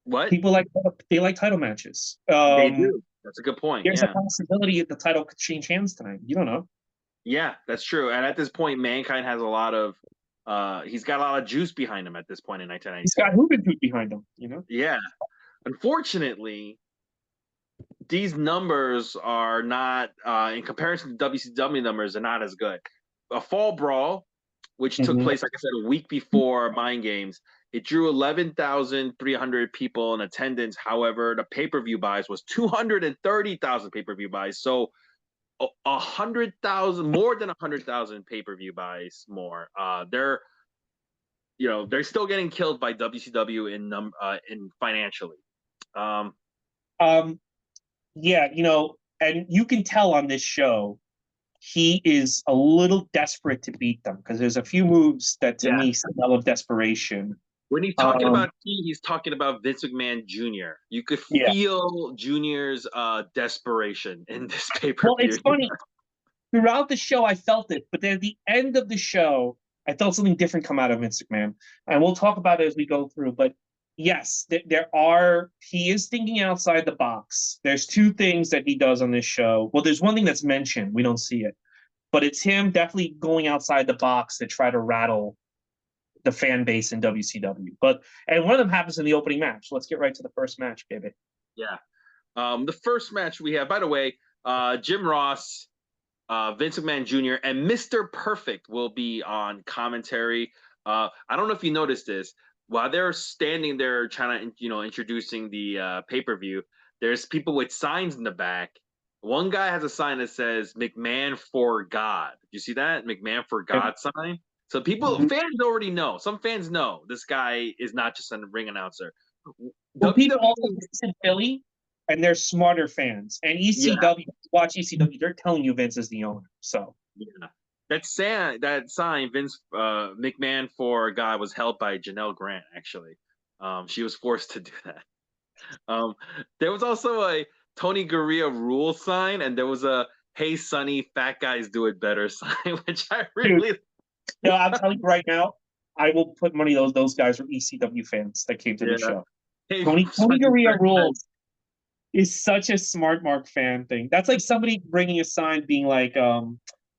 what People like they like title matches. they do, that's a good point. There's a Yeah, possibility that the title could change hands tonight. You don't know. yeah, that's true. And at this point, Mankind has a lot of, he's got a lot of juice behind him at this point in He's got 1996. Juventud behind him. You know. Yeah, unfortunately, these numbers are not, in comparison to WCW numbers, they're not as good. A Fall Brawl, which took Mhm. place, like I said, a week before Mind Games, it drew 11,300 people in attendance. However, the pay per view buys was 230,000 pay per view buys. So 100,000, more than 100,000 pay per view buys more. They're still getting killed by WCW in financially. Um, Um, yeah, and you can tell on this show he is a little desperate to beat them because there's a few moves that to yeah, me smell of desperation. when he's talking Um, about he's talking about Vince McMahon Jr. You could yeah. feel Junior's desperation in this pay per Well, it's view. funny. Throughout the show, I felt it, but then at the end of the show, I felt something different come out of Vince McMahon, and we'll talk about it as we go through. But yes, he is thinking outside the box. There's two things that he does on this show. Well, there's one thing that's mentioned. We don't see it, but it's him definitely going outside the box to try to rattle the fan base in WCW. And one of them happens in the opening match. Let's get right to the first match, baby. Yeah. The first match we have, by the way, Jim Ross, Vince McMahon Jr., and Mr. Perfect will be on commentary. I don't know if you noticed this. While they're standing there trying to, introducing the pay per view, there's people with signs in the back. One guy has a sign that says "McMahon for God." You see that McMahon for God sign? So Mhm. fans already know. Some fans know this guy is not just a ring announcer. Well, people also WWE, listen Philly, and they're smarter fans. And yeah, ECW, watch ECW, they're telling you Vince is the owner. So yeah. That sign, Vince McMahon for God, was held by Janelle Grant. Actually, she was forced to do that. Um, there was also a Tony Gurria rule sign, and there was a "Hey Sonny, fat guys do it better" sign, which I dude, really, I'm telling you right now, I will put money those guys are ECW fans that came to the yeah. show. Hey Tony Sonny, Gurria fat guys. rules is such a smart Mark fan thing. That's like somebody bringing a sign being like,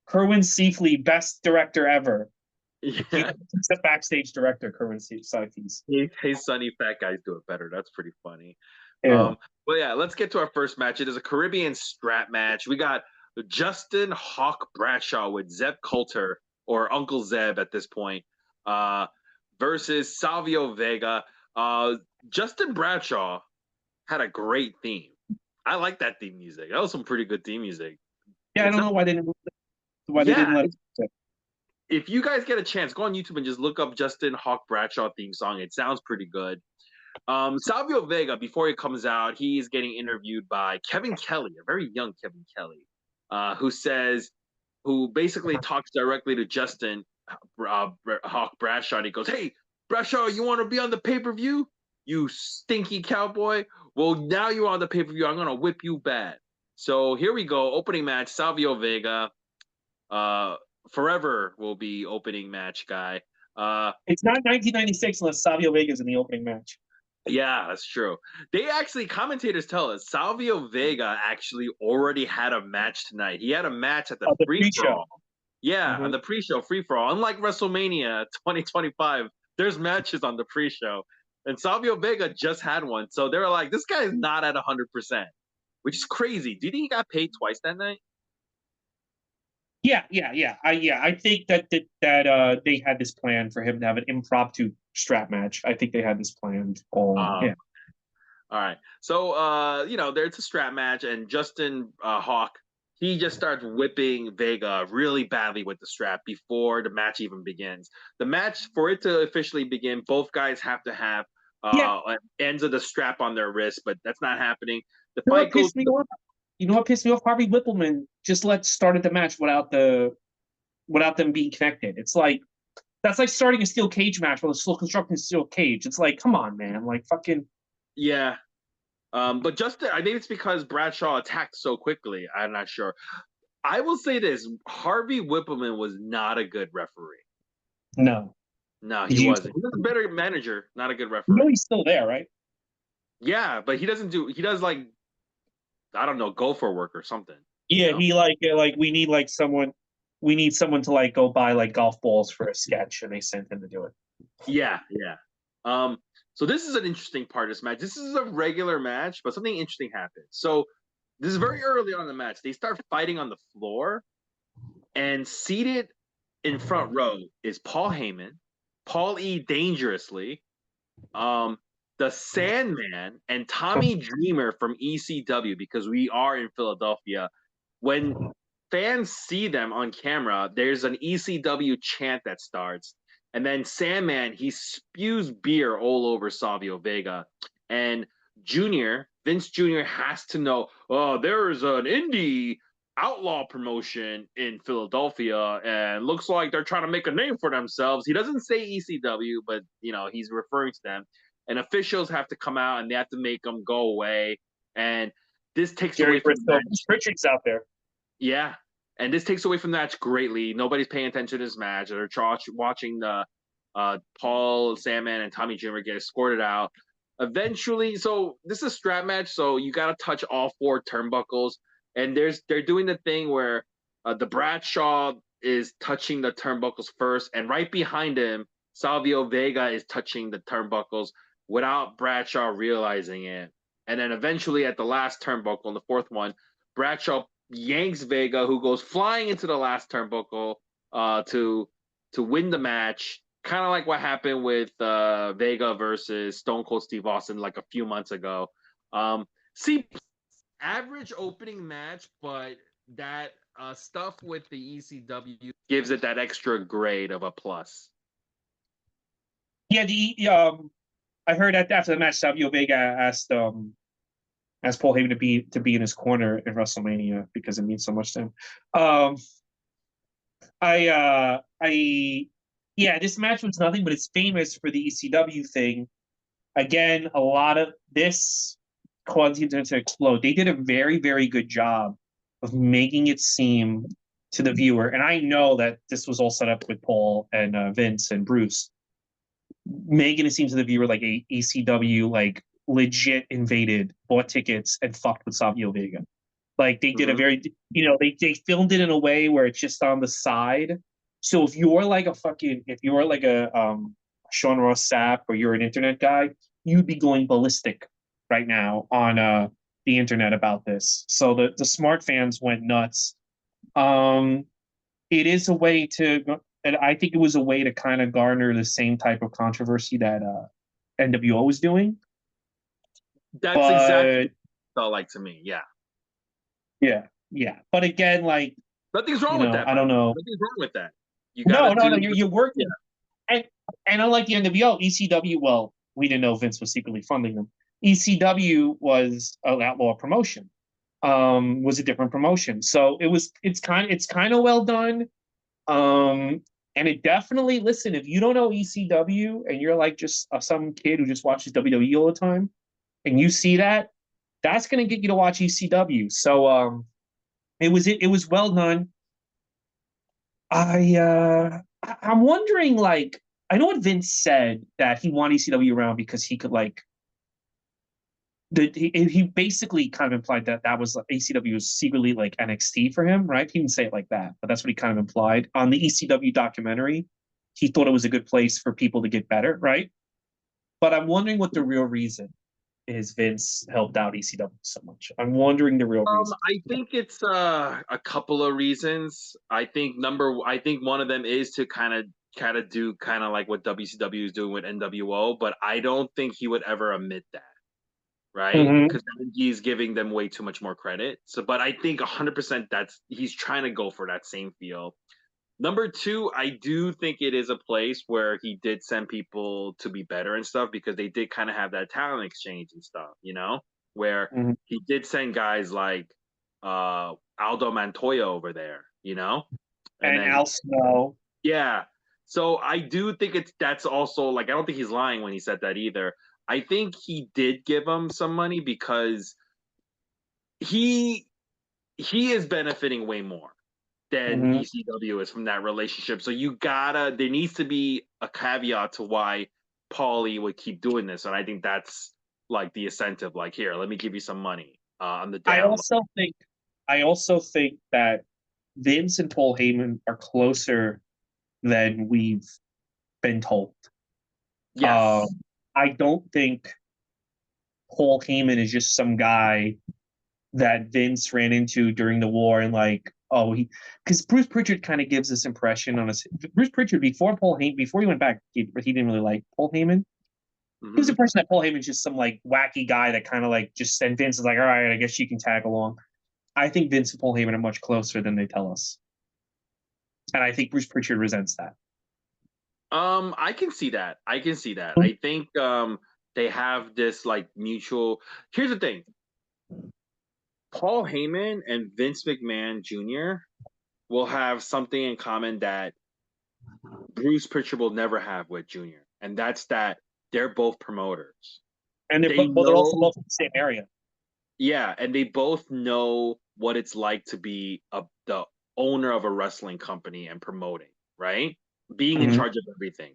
Kerwin Seifley, best director ever. He's Yeah. the backstage director, Kerwin Seifley. Hey Sonny, fat guys do it better. That's pretty funny. Yeah. Well, yeah, let's get to our first match. It is a Caribbean strap match. We got Justin Hawk Bradshaw with Zeb Coulter, or Uncle Zeb at this point, uh, versus Savio Vega. Justin Bradshaw had a great theme. I like that theme music. That was some pretty good theme music. Yeah, I It's don't not, know why they yeah. didn't let it. If you guys get a chance, go on YouTube and just look up Justin Hawk Bradshaw theme song. It sounds pretty good. Savio Vega, before he comes out, he's getting interviewed by Kevin Kelly, a very young Kevin Kelly, who basically talks directly to Justin Hawk Bradshaw. And he goes, "Hey, Bradshaw, you want to be on the pay per view? You stinky cowboy. Well, now you're on the pay per view. I'm gonna whip you bad." So here we go. Opening match: Savio Vega. Uh, Forever will be opening match guy. It's not 1996 unless Savio Vega's in the opening match. Yeah, that's true. They actually, commentators tell us, Salvio Vega actually already had a match tonight. He had a match at the Oh, the free for pre-show. all. Yeah, on Mm-hmm. the pre-show free for all. Unlike WrestleMania 2025, there's matches on the pre-show, and Salvio Vega just had one. So they were like, this guy is not at 100%, which is crazy. Do you think he got paid twice that night? Yeah. I think that they had this plan for him to have an impromptu strap match. I think they had this planned all. Um, Yeah. All right. So, there's a strap match, and Justin Hawk, he just starts whipping Vega really badly with the strap before the match even begins. The match, for it to officially begin, both guys have to have Yeah. ends of the strap on their wrist, but that's not happening. The You know fight what goes. pissed me off? You know what pissed me off? Harvey Whippleman just started the match without them being connected. It's like that's like starting a steel cage match while still constructing a steel cage. It's like, come on, man. Like fucking Yeah. But Justin, I think it's because Bradshaw attacked so quickly. I'm not sure. I will say this: Harvey Whippleman was not a good referee. no. No, Did he you wasn't. He was a better manager, not a good you know referee. he's still there, right? Yeah, but he doesn't do. He does like, I don't know, go for work or something. You Yeah, know? he like we need like someone we need someone to like go buy like golf balls for a sketch and they sent him to do it. Yeah, yeah. Um. So this is an interesting part of this match. This is a regular match, but something interesting happens. So this is very early on in the match. They start fighting on the floor, and seated in front row is Paul Heyman, Paul E. Dangerously, um, the Sandman, and Tommy Dreamer from ECW, because we are in Philadelphia. When fans see them on camera, there's an ECW chant that starts. And then Sandman, he spews beer all over Savio Vega. And Vince Jr. has to know, oh, there's an indie outlaw promotion in Philadelphia, and looks like they're trying to make a name for themselves. He doesn't say ECW, but he's referring to them. And officials have to come out and they have to make them go away. And this takes Jerry away from the Briscoe, match. Richards out there. Yeah, and this takes away from the match greatly. Nobody's paying attention to this match. They're watching the Paul, Sandman, and Tommy Dreamer get escorted out. Eventually, so this is a strap match, so you got to touch all four turnbuckles. And they're doing the thing where the Bradshaw is touching the turnbuckles first, and right behind him, Salvio Vega is touching the turnbuckles without Bradshaw realizing it. And then eventually, at the last turnbuckle, the fourth one, Bradshaw yanks Vega, who goes flying into the last turnbuckle to win the match. Kind of like what happened with Vega versus Stone Cold Steve Austin like a few months ago. See, average opening match, but that stuff with the ECW gives it that extra grade of a plus. Yeah, I heard that after the match, Savio Vega asked Paul Heyman to be in his corner in WrestleMania because it means so much to him. I yeah, this match was nothing, but it's famous for the ECW thing. Again, a lot of this caused the internet to explode. They did a very, very good job of making it seem to the viewer, and I know that this was all set up with Paul and Vince and Bruce, making it seem to the viewer like a ECW like legit invaded, bought tickets, and fucked with Savio Vega. Like they did a very, they filmed it in a way where it's just on the side. So if you're like a Sean Ross Sapp or you're an internet guy, you'd be going ballistic right now on the internet about this. So the smart fans went nuts It is a way to, and I think it was a way to kind of garner the same type of controversy that NWO was doing. That's exactly But what it felt like to me. Yeah. yeah, yeah. But again, like, Nothing's wrong with that, I by the don't way. know. Nothing's wrong with that. You got to No, no, no. do, You're yeah. working, and unlike the NWO, ECW. Well, we didn't know Vince was secretly funding them. ECW was an outlaw promotion. Was a different promotion, so it's kind of well done. Um, and it definitely, listen, if you don't know ECW and you're like just some kid who just watches WWE all the time, and you see that, that's gonna get you to watch ECW. So it was well done. I'm wondering, like, I know what Vince said, that he wanted ECW around because he could, like, he basically kind of implied that that was, like, ECW was secretly like NXT for him, right? He didn't say it like that, but that's what he kind of implied on the ECW documentary. He thought it was a good place for people to get better, right? But I'm wondering what the real reason is. Vince helped out ECW so much. I'm wondering the real reason. I think it's a couple of reasons. I think one of them is to kind of do kind of like what WCW is doing with NWO, but I don't think he would ever admit that, right? Mm-hmm. Because he's giving them way too much more credit. So, but I think 100% that's he's trying to go for that same feel. Number two, I do think it is a place where he did send people to be better and stuff because they did kind of have that talent exchange and stuff, where Mm-hmm. he did send guys like Aldo Montoya over there, and And then Al Snow. yeah. So I do think that's also like I don't think he's lying when he said that either. I think he did give him some money because he he is benefiting way more than Mm-hmm. ECW is from that relationship. So there needs to be a caveat to why Paulie would keep doing this. And I think that's like the incentive, like, here, let me give you some money on the I down low. also think, that Vince and Paul Heyman are closer than we've been told. Um, Yes. I don't think Paul Heyman is just some guy that Vince ran into during the war, and like, oh, because Bruce Pritchard kind of gives this impression on us. Bruce Pritchard, before Paul Heyman, before he went back, he didn't really like Paul Heyman. He was the Hmm. person that Paul Heyman's just some like wacky guy that kind of like just, and Vince is like, all right, I guess you can tag along. I think Vince and Paul Heyman are much closer than they tell us, and I think Bruce Pritchard resents that. I can see that. I can see that. I think they have this like mutual. Here's the thing: Paul Heyman and Vince McMahon Jr. will have something in common that Bruce Pritchard will never have with Junior, and that's that they're both promoters. And They they're also know, both in the same area. yeah, and they both know what it's like to be the owner of a wrestling company and promoting, right? Being in Mm-hmm. charge of everything.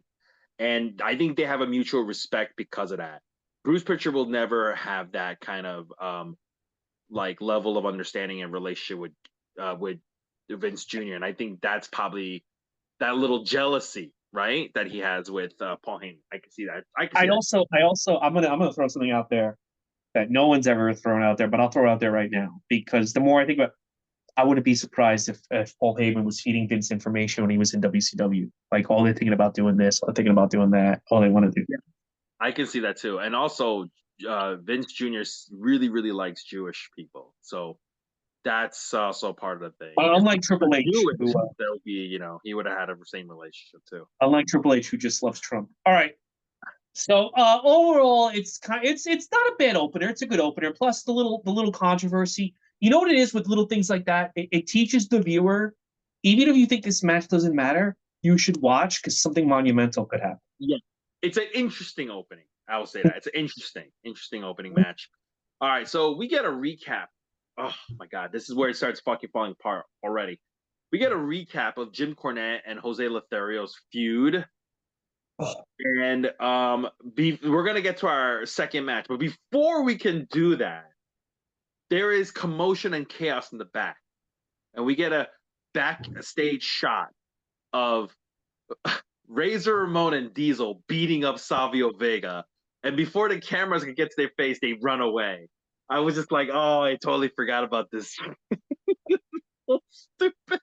And I think they have a mutual respect because of that. Bruce Pritchard will never have that kind of like level of understanding and relationship with Vince Jr. And I think that's probably that little jealousy, right, that he has with Paul Heyman. I can see that. I can see that. I'm gonna throw something out there that no one's ever thrown out there, but I'll throw it out there right now, because the more I think about, I wouldn't be surprised if Paul Heyman was feeding Vince information when he was in WCW. Like, all they're thinking about doing this, all they're thinking about doing that, all they want to do. Yeah, I can see that too. And also, Vince Jr. really, really likes Jewish people, so that's also part of the thing. But If unlike he was Triple H, Jewish, there would be, he would have had the same relationship too. who just loves Trump. All right. So overall, it's not a bad opener. It's a good opener. Plus the little controversy. You know what it is with little things like that? It teaches the viewer, even if you think this match doesn't matter, you should watch, because something monumental could happen. Yeah, it's an interesting opening. I will say that it's an interesting opening match. All right, so we get a recap. Oh my god, this is where it starts fucking falling apart already. We get a recap of Jim Cornette and Jose Lothario's feud, and we're gonna get to our second match. But before we can do that, there is commotion and chaos in the back, and we get a backstage shot of Razor Ramon and Diesel beating up Savio Vega, and before the cameras can get to their face, they run away. I was just like, oh, I totally forgot about this. Stupid.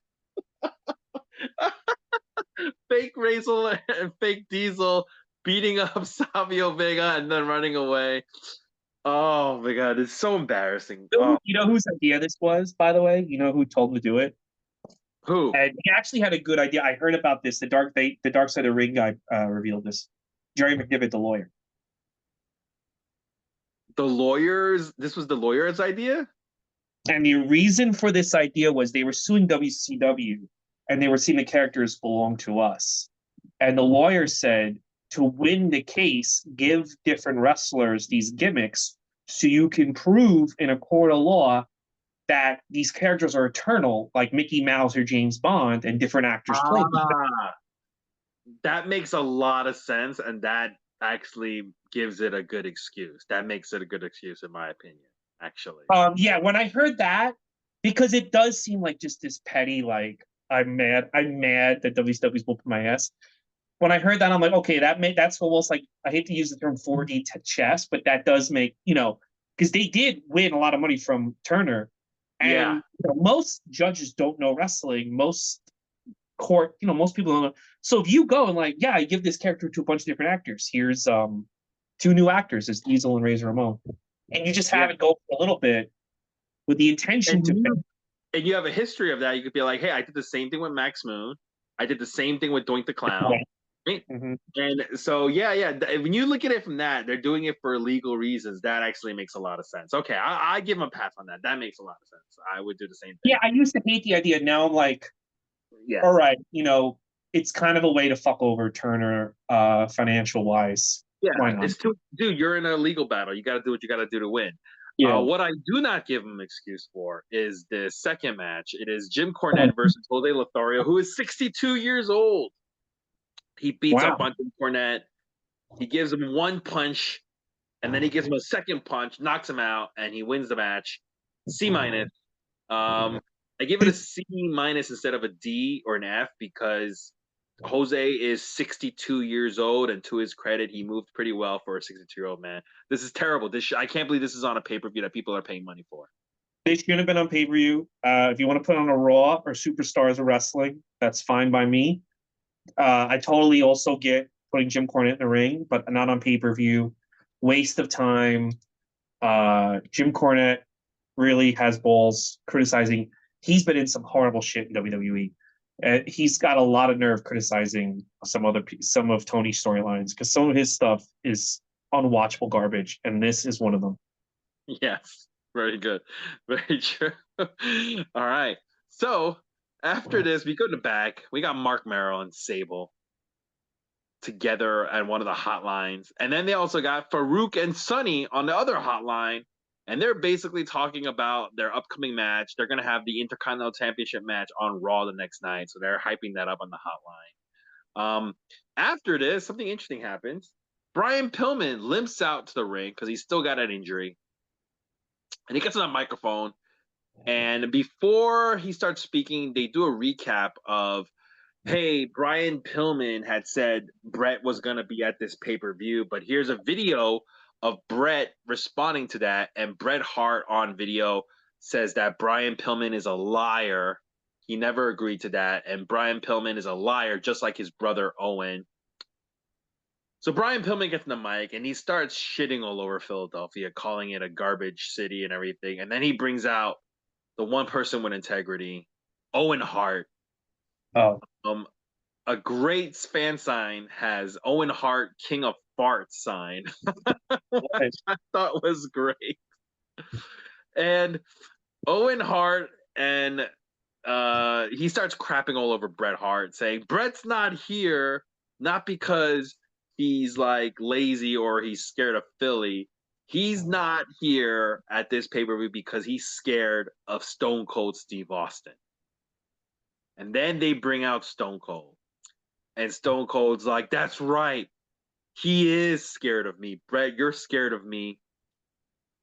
Fake Razor and fake Diesel beating up Savio Vega and then running away. Oh my god, it's so embarrassing. Oh, You know whose idea this was, by the way? You know who told him to do it? who? And he actually had a good idea. I heard about this. The Dark Side of the Ring guy revealed this. Jerry McNiven, the lawyer. The lawyers? This was the lawyer's idea? And the reason for this idea was they were suing WCW and they were seeing the characters belong to us. And the lawyer said, to win the case, give different wrestlers these gimmicks so you can prove in a court of law that these characters are eternal, like Mickey Mouse or James Bond, and different actors play them. Ah, that makes a lot of sense, and that actually gives it a good excuse. That makes it a good excuse, in my opinion, actually. Yeah, when I heard that, because it does seem like just this petty, like I'm mad that WCW's whooping my ass. When I heard that, I'm like, okay, that's almost like I hate to use the term 4D chess, but that does make because they did win a lot of money from Turner, and Yeah. most judges don't know wrestling. Most most people don't know. So if you go and like, yeah, I give this character to a bunch of different actors. Here's two new actors, as Diesel and Razor Ramon, and you just Yeah. have it go for a little bit with the intention And to. you have a history of that. You could be like, hey, I did the same thing with Max Moon. I did the same thing with Doink the Clown. Right? Mm-hmm. And so, yeah. When you look at it from that, they're doing it for legal reasons. That actually makes a lot of sense. Okay, I give them a pass on that. That makes a lot of sense. I would do the same thing. Yeah, I used to hate the idea. Now I'm like, Yeah. all right, it's kind of a way to fuck over Turner financial wise. Yeah, Why not? it's too, dude. You're in a legal battle. You got to do what you got to do to win. Yeah. What I do not give him excuse for is the second match. It is Jim Cornette versus Jose Lothario, who is 62 years old. He beats Wow. up on Jim Cornette. He gives him one punch, and then he gives him a second punch, knocks him out, and he wins the match. C minus. I give it a C minus instead of a D or an F because Jose is 62 years old, and to his credit, he moved pretty well for a 62-year-old man. This is terrible. I can't believe this is on a pay-per-view that people are paying money for. They should have been on pay per view. If you want to put on a Raw or Superstars of Wrestling, that's fine by me. I totally also get putting Jim Cornette in the ring, but not on pay per view. Waste of time. Jim Cornette really has balls criticizing. He's been in some horrible shit in WWE. He's got a lot of nerve criticizing some of Tony's storylines because some of his stuff is unwatchable garbage, and this is one of them. Yes, very good, very true. All right, so after this, we go to back. We got Mark Merrill and Sable together at one of the hotlines, and then they also got Farouk and Sonny on the other hotline, and they're basically talking about their upcoming match. They're going to have the Intercontinental Championship match on Raw the next night, so they're hyping that up on the hotline. After this, something interesting happens. Brian Pillman limps out to the ring because he's still got an injury, and he gets on a microphone. And before he starts speaking, they do a recap of, hey, Brian Pillman had said Brett was going to be at this pay-per-view, but here's a video of Brett responding to that, and Bret Hart on video says that Brian Pillman is a liar. He never agreed to that, and Brian Pillman is a liar, just like his brother Owen. So Brian Pillman gets in the mic, and he starts shitting all over Philadelphia, calling it a garbage city and everything, and then he brings out the one person with integrity, Owen Hart. Oh. A great fan sign has Owen Hart, King of Farts sign, which I thought was great. And Owen Hart and he starts crapping all over Bret Hart, saying Bret's not here not because he's like lazy or he's scared of Philly. He's not here at this pay-per-view because he's scared of Stone Cold Steve Austin. And then they bring out Stone Cold. And Stone Cold's like, that's right. He is scared of me. Bret, you're scared of me.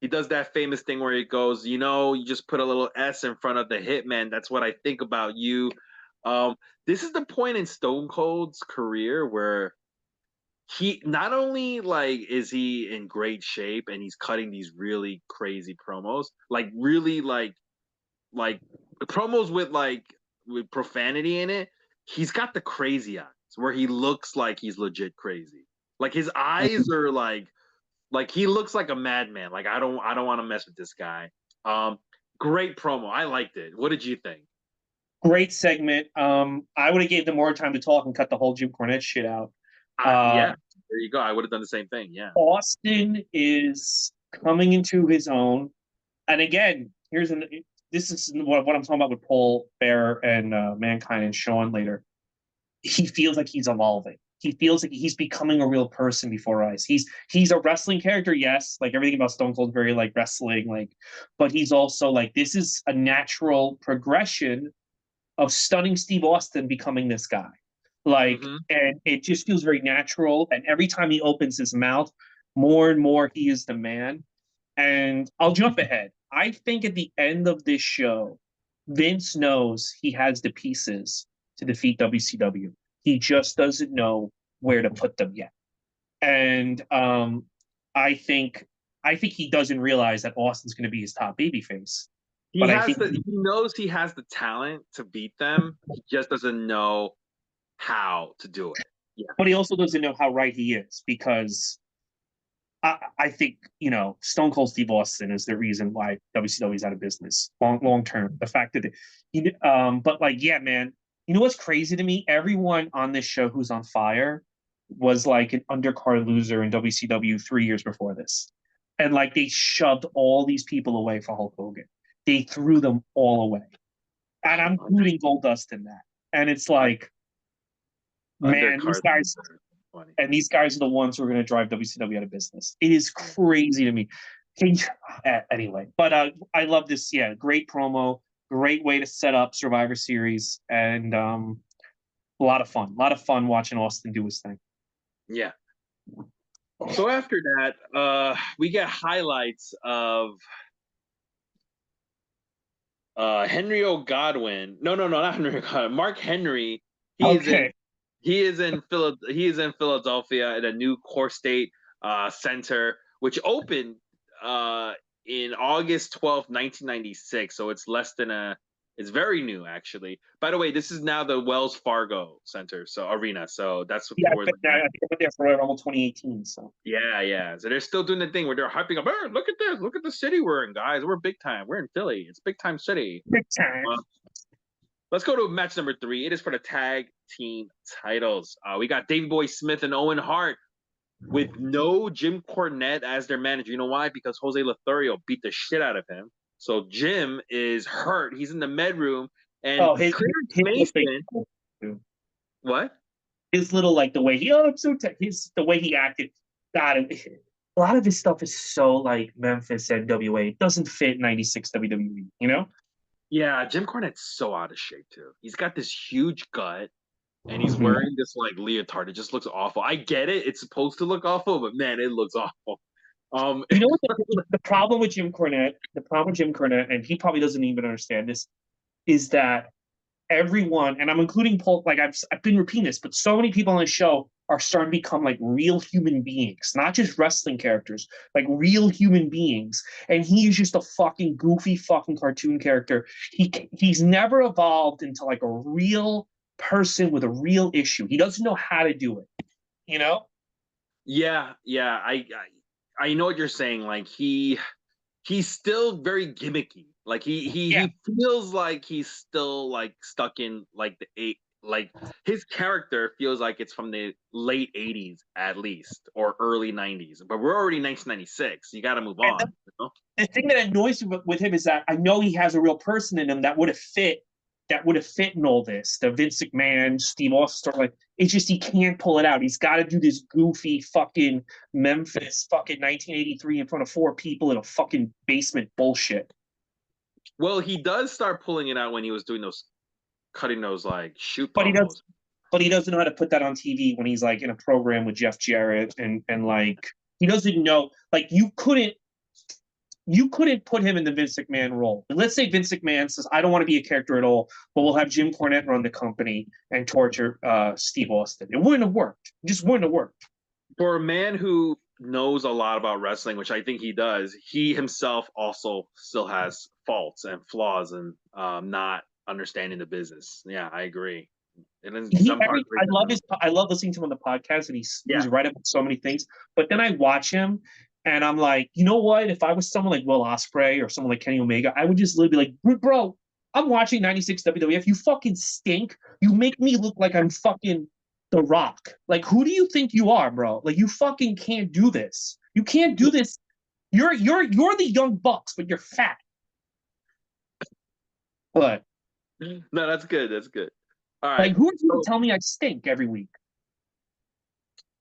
He does that famous thing where he goes, you just put a little S in front of the Hitman. That's what I think about you. This is the point in Stone Cold's career where he not only like is he in great shape and he's cutting these really crazy promos, like really like like promos with profanity in it, he's got the crazy eyes where he looks like he's legit crazy. Like his eyes are like he looks like a madman. Like I don't want to mess with this guy. Great promo. I liked it. What did you think? Great segment. I would have gave them more time to talk and cut the whole Jim Cornette shit out. Yeah, there you go. I would have done the same thing. Yeah. Austin is coming into his own, and again, this is what I'm talking about with Paul Bearer and Mankind and Shawn later. He feels like he's evolving. He feels like he's becoming a real person before our eyes. He's a wrestling character, yes, like everything about Stone Cold is very like wrestling, like, but he's also like this is a natural progression of stunning Steve Austin becoming this guy. Like, and it just feels very natural. And every time he opens his mouth, more and more he is the man. And I'll jump ahead. I think at the end of this show, Vince knows he has the pieces to defeat WCW. He just doesn't know where to put them yet. And I think he doesn't realize that Austin's going to be his top babyface. But I think he knows he has the talent to beat them. He just doesn't know how to do it. Yeah. But he also doesn't know how right he is because I think, Stone Cold Steve Austin is the reason why WCW is out of business long term. The fact that, but like, yeah, man, you know what's crazy to me? Everyone on this show who's on fire was like an undercard loser in WCW 3 years before this. And like they shoved all these people away for Hulk Hogan. They threw them all away. And I'm including Goldust in that. And it's like, man, these guys are the ones who are going to drive WCW out of business. It is crazy to me. Anyway, but I love this. Yeah, great promo, great way to set up Survivor Series, and a lot of fun. A lot of fun watching Austin do his thing. Yeah. So after that, we get highlights of Henry O'Godwin. No, not Henry O'Godwin. Mark Henry. He is in Philadelphia at a new Core State Center, which opened in August 12th, 1996. So it's very new, actually. By the way, this is now the Wells Fargo Center, so arena. So that's I think I've been there for almost 2018. So yeah. So they're still doing the thing where they're hyping up. Hey, look at this! Look at the city we're in, guys. We're big time. We're in Philly. It's big time city. Big time. Let's go to match number 3. It is for the tag team titles. We got Davey Boy Smith and Owen Hart with no Jim Cornette as their manager. You know why? Because Jose Lothario beat the shit out of him. So Jim is hurt. He's in the med room. And his what? His little like the way the way he acted. God, a lot of his stuff is so like Memphis NWA. It doesn't fit 96 WWE. Yeah, Jim Cornette's so out of shape too. He's got this huge gut, and he's wearing this like leotard. It just looks awful. I get it; it's supposed to look awful, but man, it looks awful. You know what the problem with Jim Cornette? The problem with Jim Cornette, and he probably doesn't even understand this, is that everyone, and I'm including Paul. Like I've been repeating this, but so many people on the show are starting to become like real human beings, not just wrestling characters, like real human beings. And he is just a fucking goofy fucking cartoon character. He's never evolved into like a real person with a real issue. He doesn't know how to do it, Yeah. I know what you're saying. Like he's still very gimmicky. Like he feels like he's still like stuck in like his character feels like it's from the late 80s at least or early 90s. But we're already 1996. You got to move on. The thing that annoys me with him is that I know he has a real person in him that would have fit in all this. The Vince McMahon, Steve Austin, like it's just he can't pull it out. He's got to do this goofy fucking Memphis fucking 1983 in front of 4 people in a fucking basement bullshit. Well, he does start pulling it out when he was doing cutting those like shoot promos. But he doesn't know how to put that on TV when he's like in a program with Jeff Jarrett and like he doesn't know. Like you couldn't put him in the Vince McMahon role. And let's say Vince McMahon says, I don't want to be a character at all, but we'll have Jim Cornette run the company and torture Steve Austin. It wouldn't have worked. It just wouldn't have worked. For a man who knows a lot about wrestling, which I think he does, he himself also still has faults and flaws and not understanding the business. Yeah, I agree. And then He some every parts where he doesn't. I love listening to him on the podcast, and Yeah, he's right about so many things. But then I watch him, and I'm like, you know what? If I was someone like Will Ospreay or someone like Kenny Omega, I would just literally be like, bro, I'm watching '96 WWF. You fucking stink. You make me look like I'm fucking The Rock. Like, who do you think you are, bro? Like, you fucking can't do this. You can't do this. You're the Young Bucks, but you're fat. But no, that's good. That's good. All right. like, who are you to So, tell me I stink every week?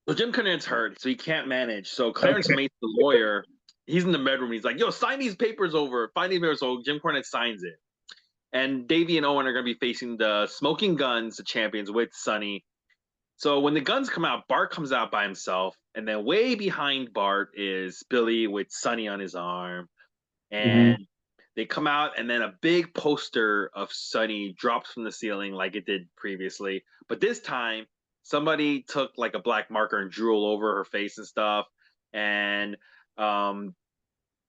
so Jim Cornette's hurt, so he can't manage. So Clarence Okay. Mason, the lawyer, he's in the bedroom. He's like, "Yo, sign these papers over. Find these papers." So Jim Cornette signs it, and Davey and Owen are going to be facing the Smoking Guns, the champions, with Sonny. So when the guns come out, Bart comes out by himself, and then way behind Bart is Billy with Sonny on his arm, Mhm. and they come out, and then a big poster of Sonny drops from the ceiling like it did previously, but this time somebody took like a black marker and drew all over her face and stuff, and um,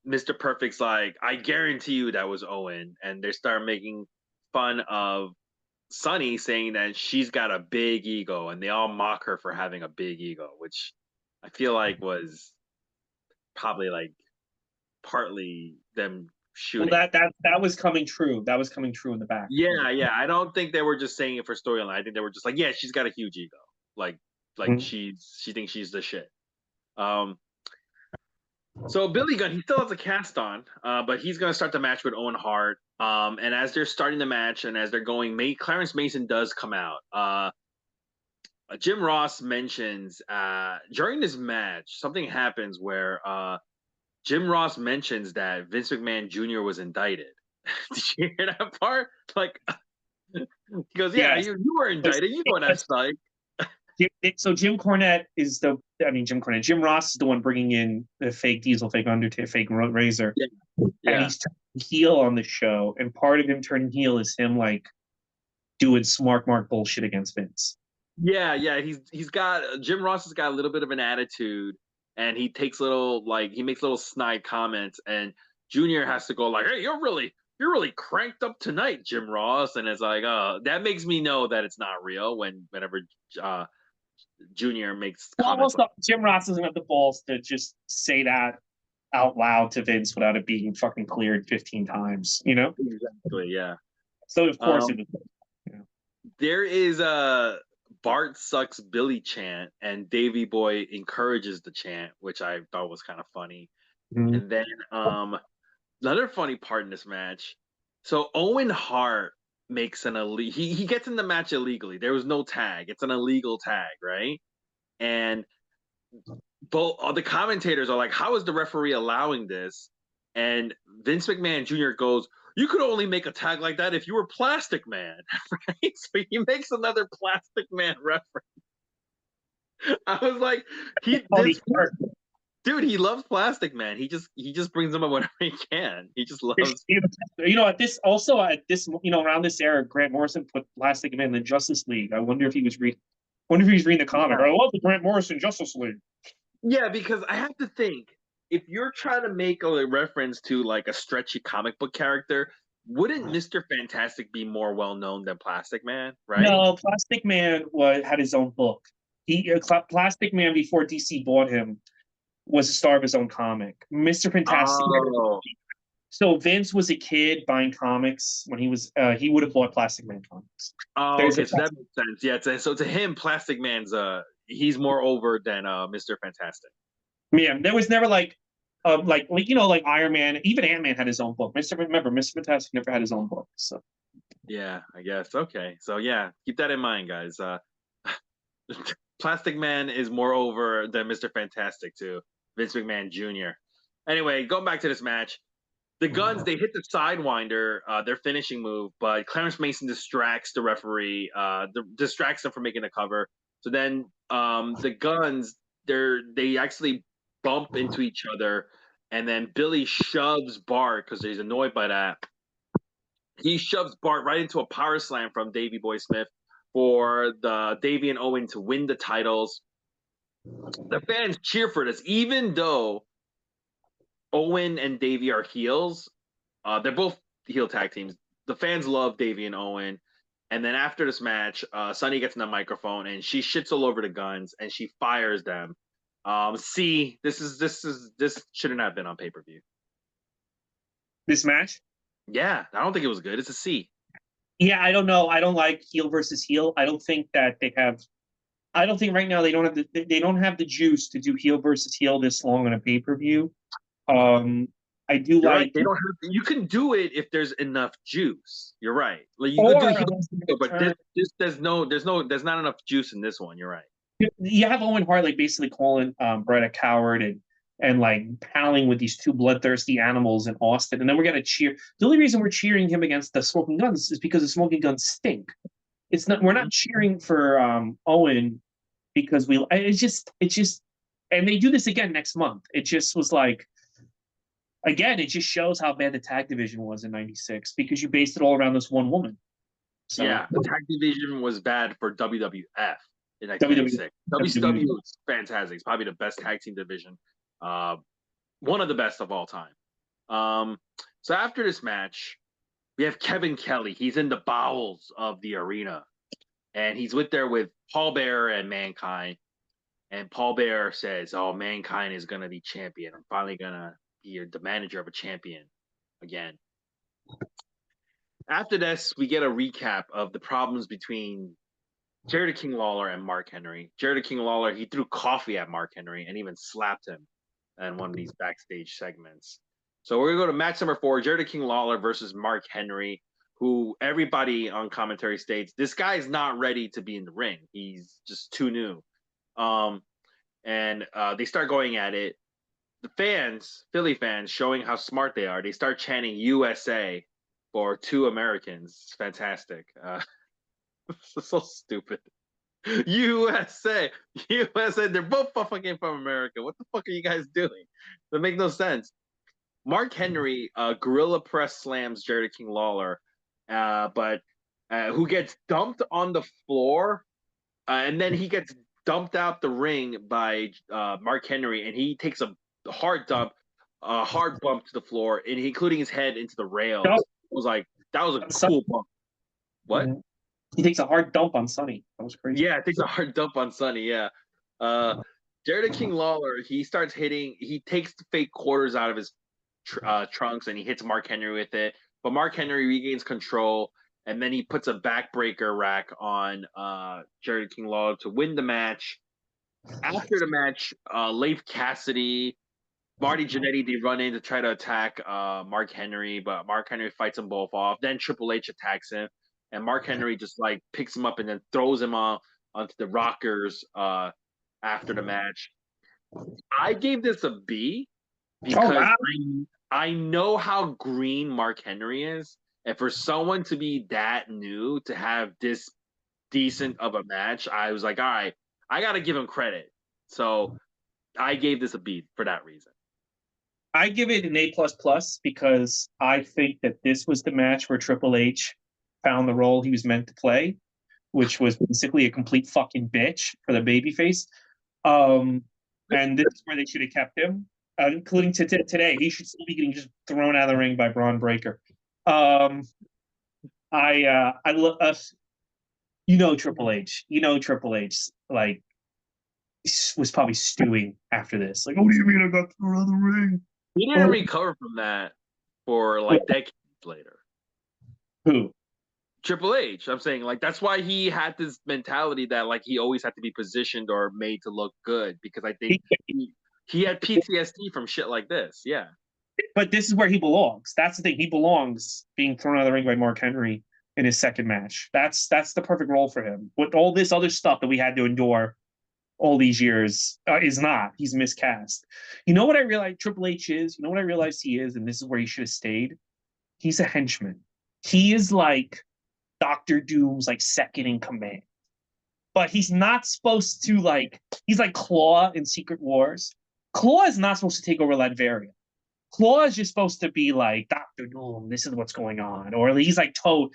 Mr. Perfect's like, "I guarantee you that was Owen," and they start making fun of Sunny saying that she's got a big ego, and they all mock her for having a big ego, which I feel like was probably like partly them Well, shooting. that was coming true. That was coming true in the back. Yeah, yeah. I don't think they were just saying it for storyline. I think they were just like, yeah, she's got a huge ego. Like, Mhm. she thinks she's the shit. Um, so Billy Gunn, he still has a cast on, but he's gonna start the match with Owen Hart. And as they're starting the match and as they're going, Clarence Mason does come out. Jim Ross mentions during this match something happens where Jim Ross mentions that Vince McMahon Jr. was indicted. Did you hear that part? Like he goes, "Yeah, Yes. you were indicted. You know what that's like." So Jim Cornette is the. I mean, Jim Cornette. Jim Ross is the one bringing in the fake Diesel, fake Undertaker, fake Razor, Yeah, and yeah, he's turning heel on the show. And part of him turning heel is him like doing smart mark bullshit against Vince. yeah, yeah. He's got Jim Ross has got a little bit of an attitude, and he takes little like he makes little snide comments, and Junior has to go like, "Hey, you're really cranked up tonight, Jim Ross," and it's like, that makes me know that it's not real. Whenever uh, Junior makes Well, comments like, also Jim Ross doesn't have the balls to just say that out loud to Vince without it being fucking cleared 15 times. You know. exactly, yeah. So of course it Um, was. You know. there is a Bart sucks Billy chant, and Davy Boy encourages the chant, which I thought was kind of funny. Mhm. And then another funny part in this match. So Owen Hart makes he gets in the match illegally. There was no tag. It's an illegal tag, right? And both the commentators are like, "How is the referee allowing this?" And Vince McMahon Jr. goes, "You could only make a tag like that if you were Plastic Man." Right? So he makes another Plastic Man reference. I was like, he Funny this part. dude, he loves Plastic Man. He just brings him up whenever he can. He just loves. You know, at this, you know, around this era, Grant Morrison put Plastic Man in the Justice League. I wonder if he was reading. Wonder if he was reading the comic. I love the Grant Morrison Justice League. Yeah, because I have to think if you're trying to make a reference to like a stretchy comic book character, wouldn't Mr. Fantastic be more well known than Plastic Man, right? No, Plastic Man had his own book. Plastic Man before DC bought him was a star of his own comic. Mr. Fantastic. Oh, So Vince was a kid buying comics when he was. He would have bought Plastic Man comics. oh, There's a okay, so that makes sense. Yeah, so to him, Plastic Man's he's more over than Mr. Fantastic. Yeah, there was never like you know, like Iron Man, even Ant Man had his own book. Mr. Fantastic never had his own book. So Yeah, I guess. Okay, so yeah, keep that in mind, guys. Plastic Man is more over than Mr. Fantastic to Vince McMahon Jr. Anyway, going back to this match, the Guns they hit the Sidewinder, their finishing move, but Clarence Mason distracts the referee, distracts them from making the cover. So then the Guns they actually bump into each other, and then Billy shoves Bart because he's annoyed by that. He shoves Bart right into a power slam from Davey Boy Smith for the Davey and Owen to win the titles. The fans cheer for this, even though Owen and Davey are heels. They're both heel tag teams. The fans love Davey and Owen. And then after this match, Sunny gets in the microphone and she shits all over the Guns and she fires them. See, this shouldn't have been on pay-per-view. This match? Yeah, I don't think it was good. It's a C. Yeah, I don't know. I don't like heel versus heel. I don't think that they have. I don't think right now they don't have the juice to do heel versus heel this long on a pay-per-view. I do You're right. like, They don't have. You can do it if there's enough juice. You're right. Like you could do or heel, but there's not enough juice in this one. You're right. you have Owen Hart like basically calling Brett a coward and like palling with these two bloodthirsty animals in Austin, and then we're gonna cheer. The only reason we're cheering him against the Smoking Guns is because the Smoking Guns stink. It's not. We're not cheering for Owen because we. It's just, and they do this again next month. It just was like, again, it just shows how bad the tag division was in '96 because you based it all around this one woman. So, yeah, the tag division was bad for WWF in WWE, 1996. WCW was fantastic. It's probably the best tag team division, one of the best of all time. So after this match, we have Kevin Kelly. He's in the bowels of the arena, and he's with Paul Bearer and Mankind. And Paul Bearer says, "Oh, Mankind is gonna be champion. I'm finally gonna be the manager of a champion again." After this, we get a recap of the problems between Jerry King Lawler and Mark Henry. Jerry King Lawler, he threw coffee at Mark Henry and even slapped him in one of these backstage segments. So we're gonna go to match number 4, Jerry King Lawler versus Mark Henry, who everybody on commentary states this guy is not ready to be in the ring. He's just too new. And they start going at it. The fans, Philly fans, showing how smart they are, they start chanting USA for 2 Americans. It's fantastic. So stupid. USA, USA. They're both fucking from America. What the fuck are you guys doing? That makes no sense. Mark Henry, gorilla press slams Jerry King Lawler, but who gets dumped on the floor, and then he gets dumped out the ring by Mark Henry, and he takes a hard bump to the floor, and including his head into the rails. It was like that was a cool bump. What? Mm-hmm. He takes a hard dump on Sunny. That was crazy. Yeah, it takes a hard dump on Sunny. Yeah. Jerry King Lawler, he starts hitting. He takes the fake quarters out of his trunks and he hits Mark Henry with it. But Mark Henry regains control, and then he puts a backbreaker rack on Jerry King Lawler to win the match. After the match, Leif Cassidy, Marty Jannetty, they run in to try to attack Mark Henry, but Mark Henry fights them both off. Then Triple H attacks him, and Mark Henry just like picks him up and then throws him onto the rockers after the match. I gave this a B because I know how green Mark Henry is, and for someone to be that new to have this decent of a match, I was like, all right, I got to give him credit. So I gave this a B for that reason. I give it an A++ because I think that this was the match where Triple H found the role he was meant to play, which was basically a complete fucking bitch for the babyface. And this is where they should have kept him, including today. He should still be getting just thrown out of the ring by Braun Breaker. I love us. Triple H. Triple H like was probably stewing after this. Like, what do you mean I got thrown out of the ring? He didn't recover from that for like decades later. Who? Triple H. I'm saying like that's why he had this mentality that like he always had to be positioned or made to look good because I think he had PTSD from shit like this. Yeah. But this is where he belongs. That's the thing. He belongs being thrown out of the ring by Mark Henry in his second match. That's the perfect role for him. With all this other stuff that we had to endure all these years is not. He's miscast. You know what I realized Triple H is? You know what I realized he is? And this is where he should have stayed? He's a henchman. He is like Dr. Doom's like second in command. But he's not supposed to like, he's like Claw in Secret Wars. Claw is not supposed to take over Latveria. Claw is just supposed to be like, Dr. Doom, this is what's going on. Or he's like Toad.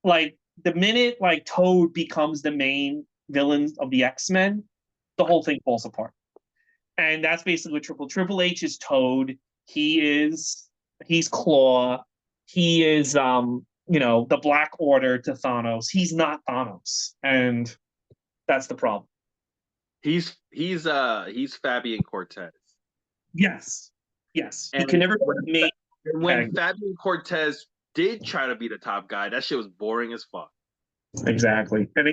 Like the minute like Toad becomes the main villain of the X-Men, the whole thing falls apart. And that's basically what Triple H is Toad. He's Claw. he is the Black Order to Thanos. He's not Thanos, and that's the problem. He's Fabian Cortez. Yes, yes, he And can never make. when Fabian Cortez did try to be the top guy, that shit was boring as fuck. Exactly, but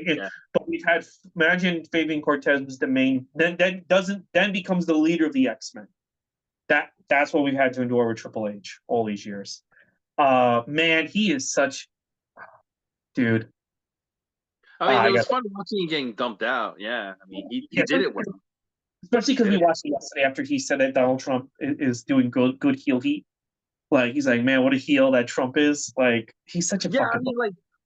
we've had, imagine Fabian Cortez was the main, then becomes the leader of the X-Men. That's what we've had to endure with Triple H all these years. Man, he is such, dude. I mean, it was fun watching him getting dumped out. Yeah, I mean, he did it well. Especially because we watched it yesterday after he said that Donald Trump is doing good heel heat. Like, he's like, man, what a heel that Trump is. Like, he's such a fucking.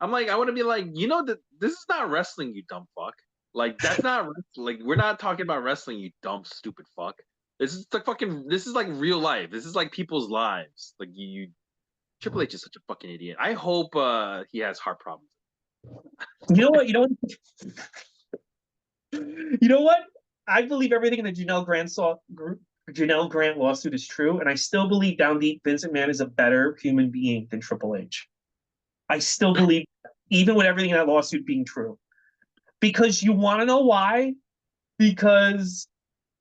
I mean, I want to be like, that this is not wrestling, you dumb fuck. Like, that's not like, we're not talking about wrestling, you dumb stupid fuck. This is like real life. This is like people's lives. Like, Triple H is such a fucking idiot. I hope he has heart problems. You know what? You know what? I believe everything in the Janelle Grant lawsuit is true, and I still believe down deep Vince McMahon is a better human being than Triple H. I still believe, even with everything in that lawsuit being true, because you want to know why? Because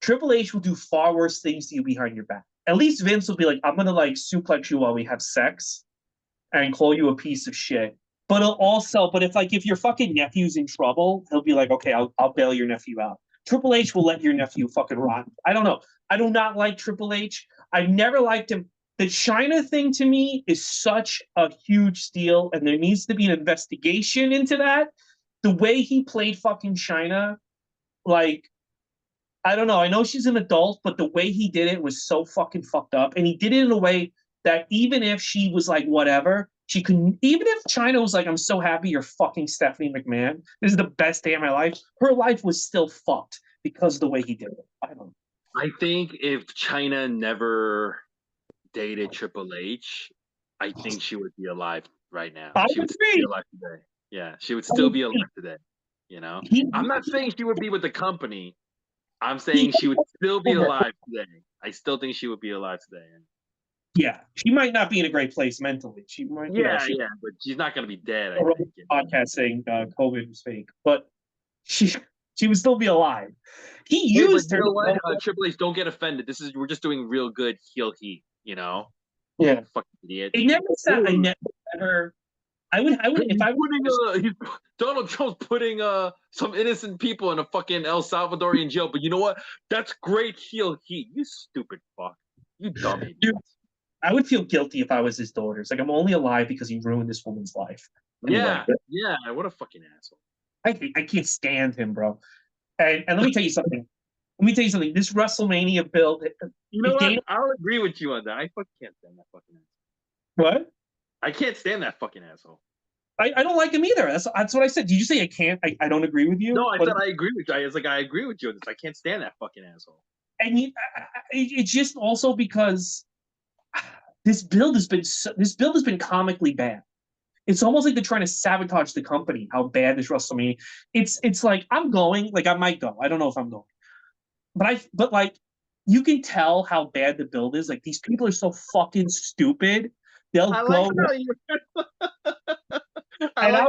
Triple H will do far worse things to you behind your back. At least Vince will be like, I'm gonna like suplex you while we have sex and call you a piece of shit. But if your fucking nephew's in trouble, he'll be like, okay, I'll bail your nephew out. Triple H will let your nephew fucking rot. I don't know. I do not like Triple H. I've never liked him. The China thing to me is such a huge deal, and there needs to be an investigation into that. The way he played fucking China, like, I don't know. I know she's an adult, but the way he did it was so fucking fucked up. And he did it in a way that even if she was like, whatever, she couldn't, even if China was like, I'm so happy you're fucking Stephanie McMahon. This is the best day of my life. Her life was still fucked because of the way he did it. I don't know. I think if China never dated Triple H, I think she would be alive right now. She would still be alive today. Yeah, she would still be alive today. You know? I'm not saying she would be with the company. I'm saying she would still be alive today. I still think she would be alive today. Yeah, she might not be in a great place mentally. She might, but she's not going to be dead. I think. Podcast saying COVID was fake, but she would still be alive. He used her. You know what? Triple H, don't get offended. We're just doing real good heel heat. You know? Yeah. Fucking idiot. It never said. I never. I would if I was Donald Trump's putting some innocent people in a fucking El Salvadorian jail, but you know what? That's great heel heat. You stupid fuck. You dumb idiot. Dude, I would feel guilty if I was his daughter. It's like, I'm only alive because he ruined this woman's life. Anyway, yeah. What a fucking asshole. I can't stand him, bro. And let me tell you something. This WrestleMania build. You know what? I'll agree with you on that. I fucking can't stand that fucking asshole. What? I can't stand that fucking asshole. I don't like him either. That's what I said. Did you say I can't? I don't agree with you? No, I said I agree with you. I was like, I agree with you on this. I can't stand that fucking asshole. And it's just also because this build has been comically bad. It's almost like they're trying to sabotage the company. How bad this WrestleMania? It's like, I'm going. Like, I might go. I don't know if I'm going, but like, you can tell how bad the build is. Like, these people are so fucking stupid. They'll go. I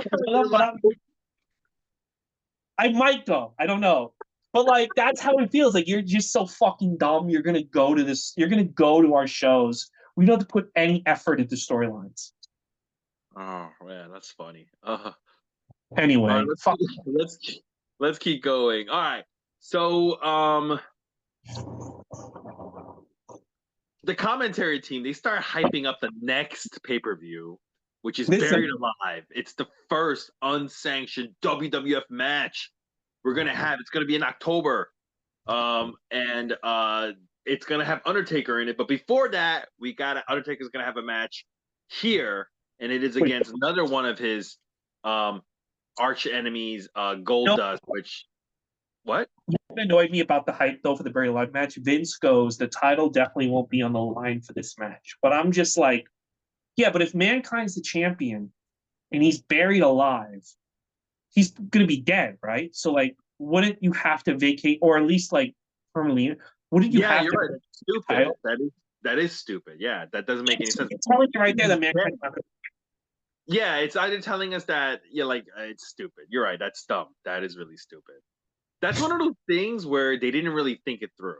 might go. I don't know. But like, that's how it feels. Like, you're just so fucking dumb. You're gonna go to this. You're gonna go to our shows. We don't have to put any effort into storylines. Oh man, that's funny. Anyway, let's keep going. All right. So the commentary team, they start hyping up the next pay-per-view, which is Buried Alive. It's the first unsanctioned WWF match we're gonna have. It's gonna be in October. And it's gonna have Undertaker in it. But before that, Undertaker's gonna have a match here, and it is against another one of his arch enemies, Goldust, which what? What annoyed me about the hype though for the Buried Alive match, Vince goes, the title definitely won't be on the line for this match. But I'm just like, yeah, but if Mankind's the champion and he's buried alive, he's gonna be dead, right? So like, wouldn't you have to vacate, or at least like permanently? Wouldn't you have you're to? right. That's stupid. That is stupid. Yeah, that doesn't make any sense. It's telling you right there that Mankind. Yeah, it's either telling us that it's stupid. You're right. That's dumb. That is really stupid. That's one of those things where they didn't really think it through.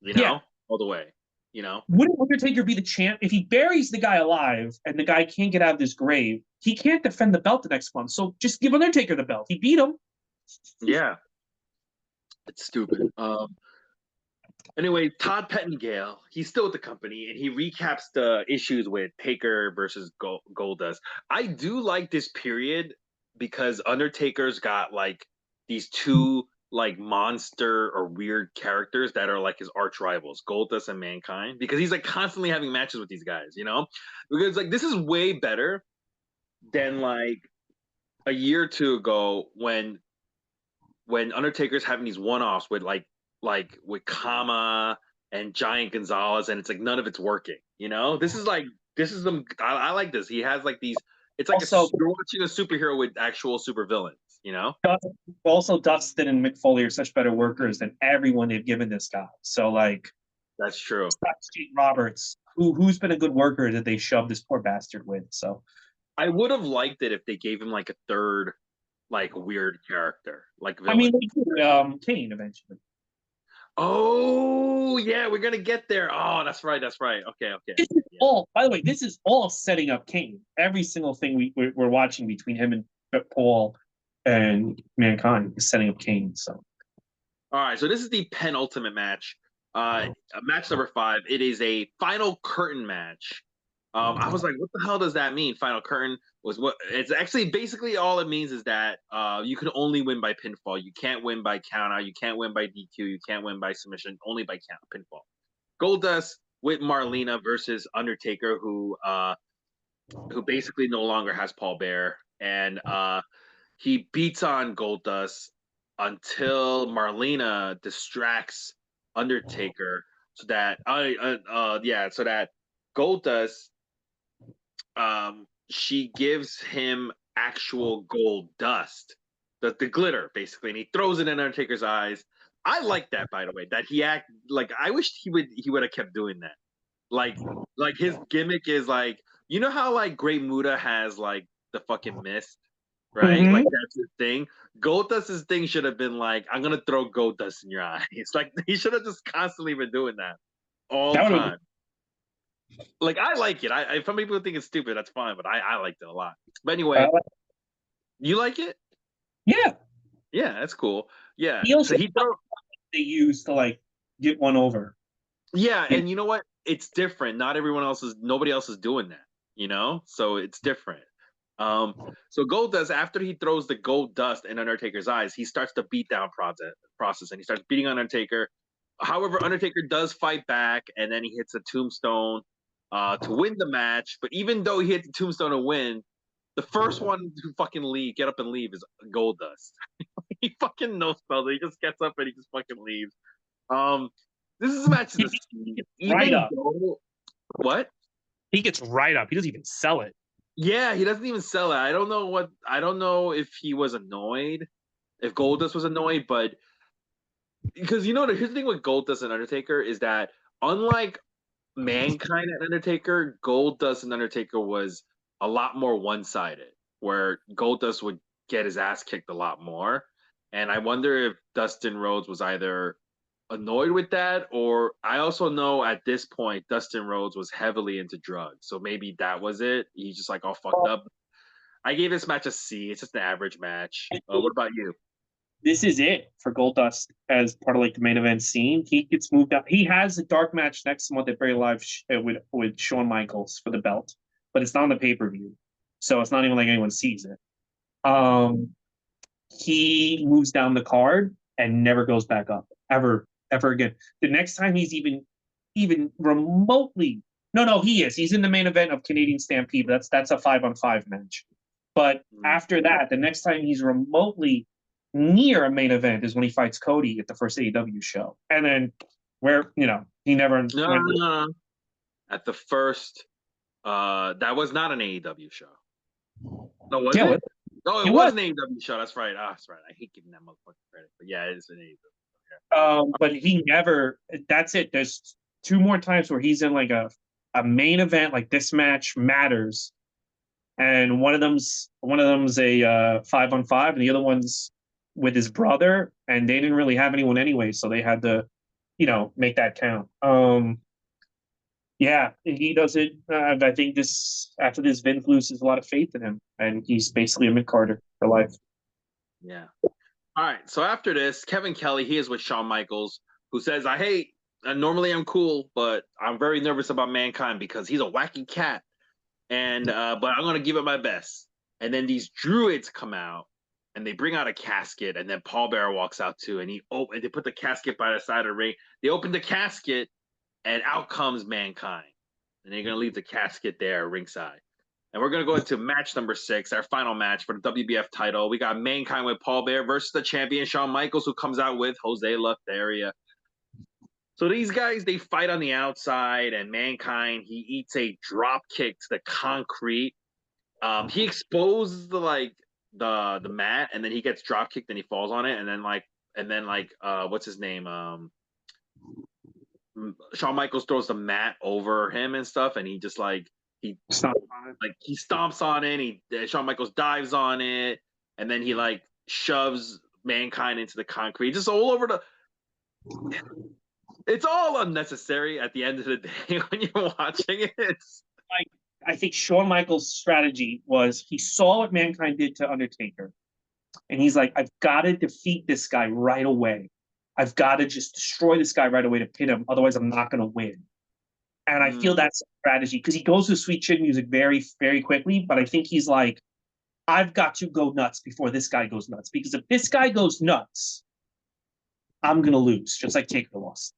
Yeah. All the way. You know. Wouldn't Undertaker be the champ if he buries the guy alive and the guy can't get out of this grave? He can't defend the belt the next month. So just give Undertaker the belt. He beat him. Yeah, it's stupid. Anyway, Todd Pettengill, he's still with the company, and he recaps the issues with Taker versus Goldust. I do like this period because Undertaker's got like these two like monster or weird characters that are like his arch rivals, Goldust and Mankind, because he's like constantly having matches with these guys, because like this is way better than like a year or two ago when Undertaker's having these one-offs with like with Kama and Giant Gonzalez, and it's like none of it's working. This is them. I like this. He has like these. It's like Also, you're watching a superhero with actual supervillains. Also, Dustin and Mick Foley are such better workers than everyone they've given this guy. So, like, That's true. Steve Roberts, who's been a good worker that they shoved this poor bastard with. So, I would have liked it if they gave him like a third, like weird character, like I villain. mean, they could, Kane eventually. Oh yeah, we're gonna get there. Oh, that's right. Okay. This is all, by the way, this is all setting up Kane. Every single thing we're watching between him and Paul and Mankind is setting up Kane. So, all right. So this is the penultimate match. Match number 5. It is a final curtain match. I was like, what the hell does that mean? Final curtain was what? It's actually basically all it means is that you can only win by pinfall. You can't win by countout. You can't win by DQ. You can't win by submission. Only by pinfall. Goldust with Marlena versus Undertaker, who basically no longer has Paul Bear, and he beats on Goldust until Marlena distracts Undertaker so that so that Goldust she gives him actual gold dust, the glitter basically, and he throws it in Undertaker's eyes. I like that, by the way, that he act like I wished he would have kept doing that. Like his gimmick is like, how like Great Muta has like the fucking mist, right? Mhm. Like that's his thing. Goldust's thing should have been like, I'm gonna throw gold dust in your eyes. Like he should have just constantly been doing that all the time. Like I like it. If some people think it's stupid, that's fine, but I liked it a lot. But anyway, you like it? Yeah. Yeah, that's cool. Yeah. So they use to like get one over. Yeah, and you know what? It's different. Nobody else is doing that, so it's different. So Goldust, after he throws the gold dust in Undertaker's eyes, he starts the beatdown process, and he starts beating on Undertaker. However, Undertaker does fight back, and then he hits a tombstone to win the match. But even though he hit the tombstone to win, the first one to fucking get up and leave is Goldust. He fucking no spells it. He just gets up and he just fucking leaves. This is a match to see. Right up. What? He gets right up. He doesn't even sell it. Yeah, he doesn't even sell it. I don't know if he was annoyed, if Goldust was annoyed, but because here's the thing with Goldust and Undertaker is that unlike Mankind and Undertaker, Goldust and Undertaker was a lot more one-sided, where Goldust would get his ass kicked a lot more. And I wonder if Dustin Rhodes was either annoyed with that, or I also know at this point Dustin Rhodes was heavily into drugs, so maybe that was it. He's just like all fucked up. I gave this match a C. It's just an average match. What about you? This is it for Goldust as part of like the main event scene. He gets moved up. He has a dark match next month at Very Live with Shawn Michaels for the belt, but it's not on the pay-per-view, so it's not even like anyone sees it. He moves down the card and never goes back up ever again. The next time he's even remotely he is. He's in the main event of Canadian Stampede. That's a 5-on-5 match. But after that, the next time he's remotely near a main event is when he fights Cody at the first AEW show. And then he never No. At the first that was not an AEW show. No, was it? No, it was an AEW show. That's right. That's right. I hate giving that motherfucker credit. But yeah, it is an AEW. But he never. That's it. There's 2 more times where he's in like a main event, like this match matters, and one of them's a 5-on-5, and the other one's with his brother, and they didn't really have anyone anyway, so they had to, make that count. Yeah, he does it. I think this after this, Vince loses a lot of faith in him, and he's basically a mid Carter for life. Yeah. All right. So after this, Kevin Kelly, he is with Shawn Michaels, who says, I hate, and normally I'm cool, but I'm very nervous about Mankind because he's a wacky cat. And but I'm gonna give it my best. And then these druids come out and they bring out a casket, and then Paul Bearer walks out too, and they put the casket by the side of the ring. They open the casket, and out comes Mankind. And they're gonna leave the casket there ringside. And we're going to go into match number 6, our final match for the WBF title. We got Mankind with Paul Bearer versus the champion, Shawn Michaels, who comes out with Jose Lothario. So these guys, they fight on the outside, and Mankind, he eats a drop kick to the concrete. He exposes the mat, and then he gets drop kicked, and he falls on it, and then what's his name? Shawn Michaels throws the mat over him and stuff, and he just he stomps on it. Shawn Michaels dives on it, and then he shoves Mankind into the concrete. Just all over the. It's all unnecessary at the end of the day when you're watching it. I think Shawn Michaels' strategy was he saw what Mankind did to Undertaker, and he's like, I've got to defeat this guy right away. I've got to just destroy this guy right away to pin him. Otherwise, I'm not going to win. And I feel that's a strategy because he goes to Sweet Chin Music very, very quickly. But I think he's like, I've got to go nuts before this guy goes nuts. Because if this guy goes nuts, I'm going to lose, just like Taker lost.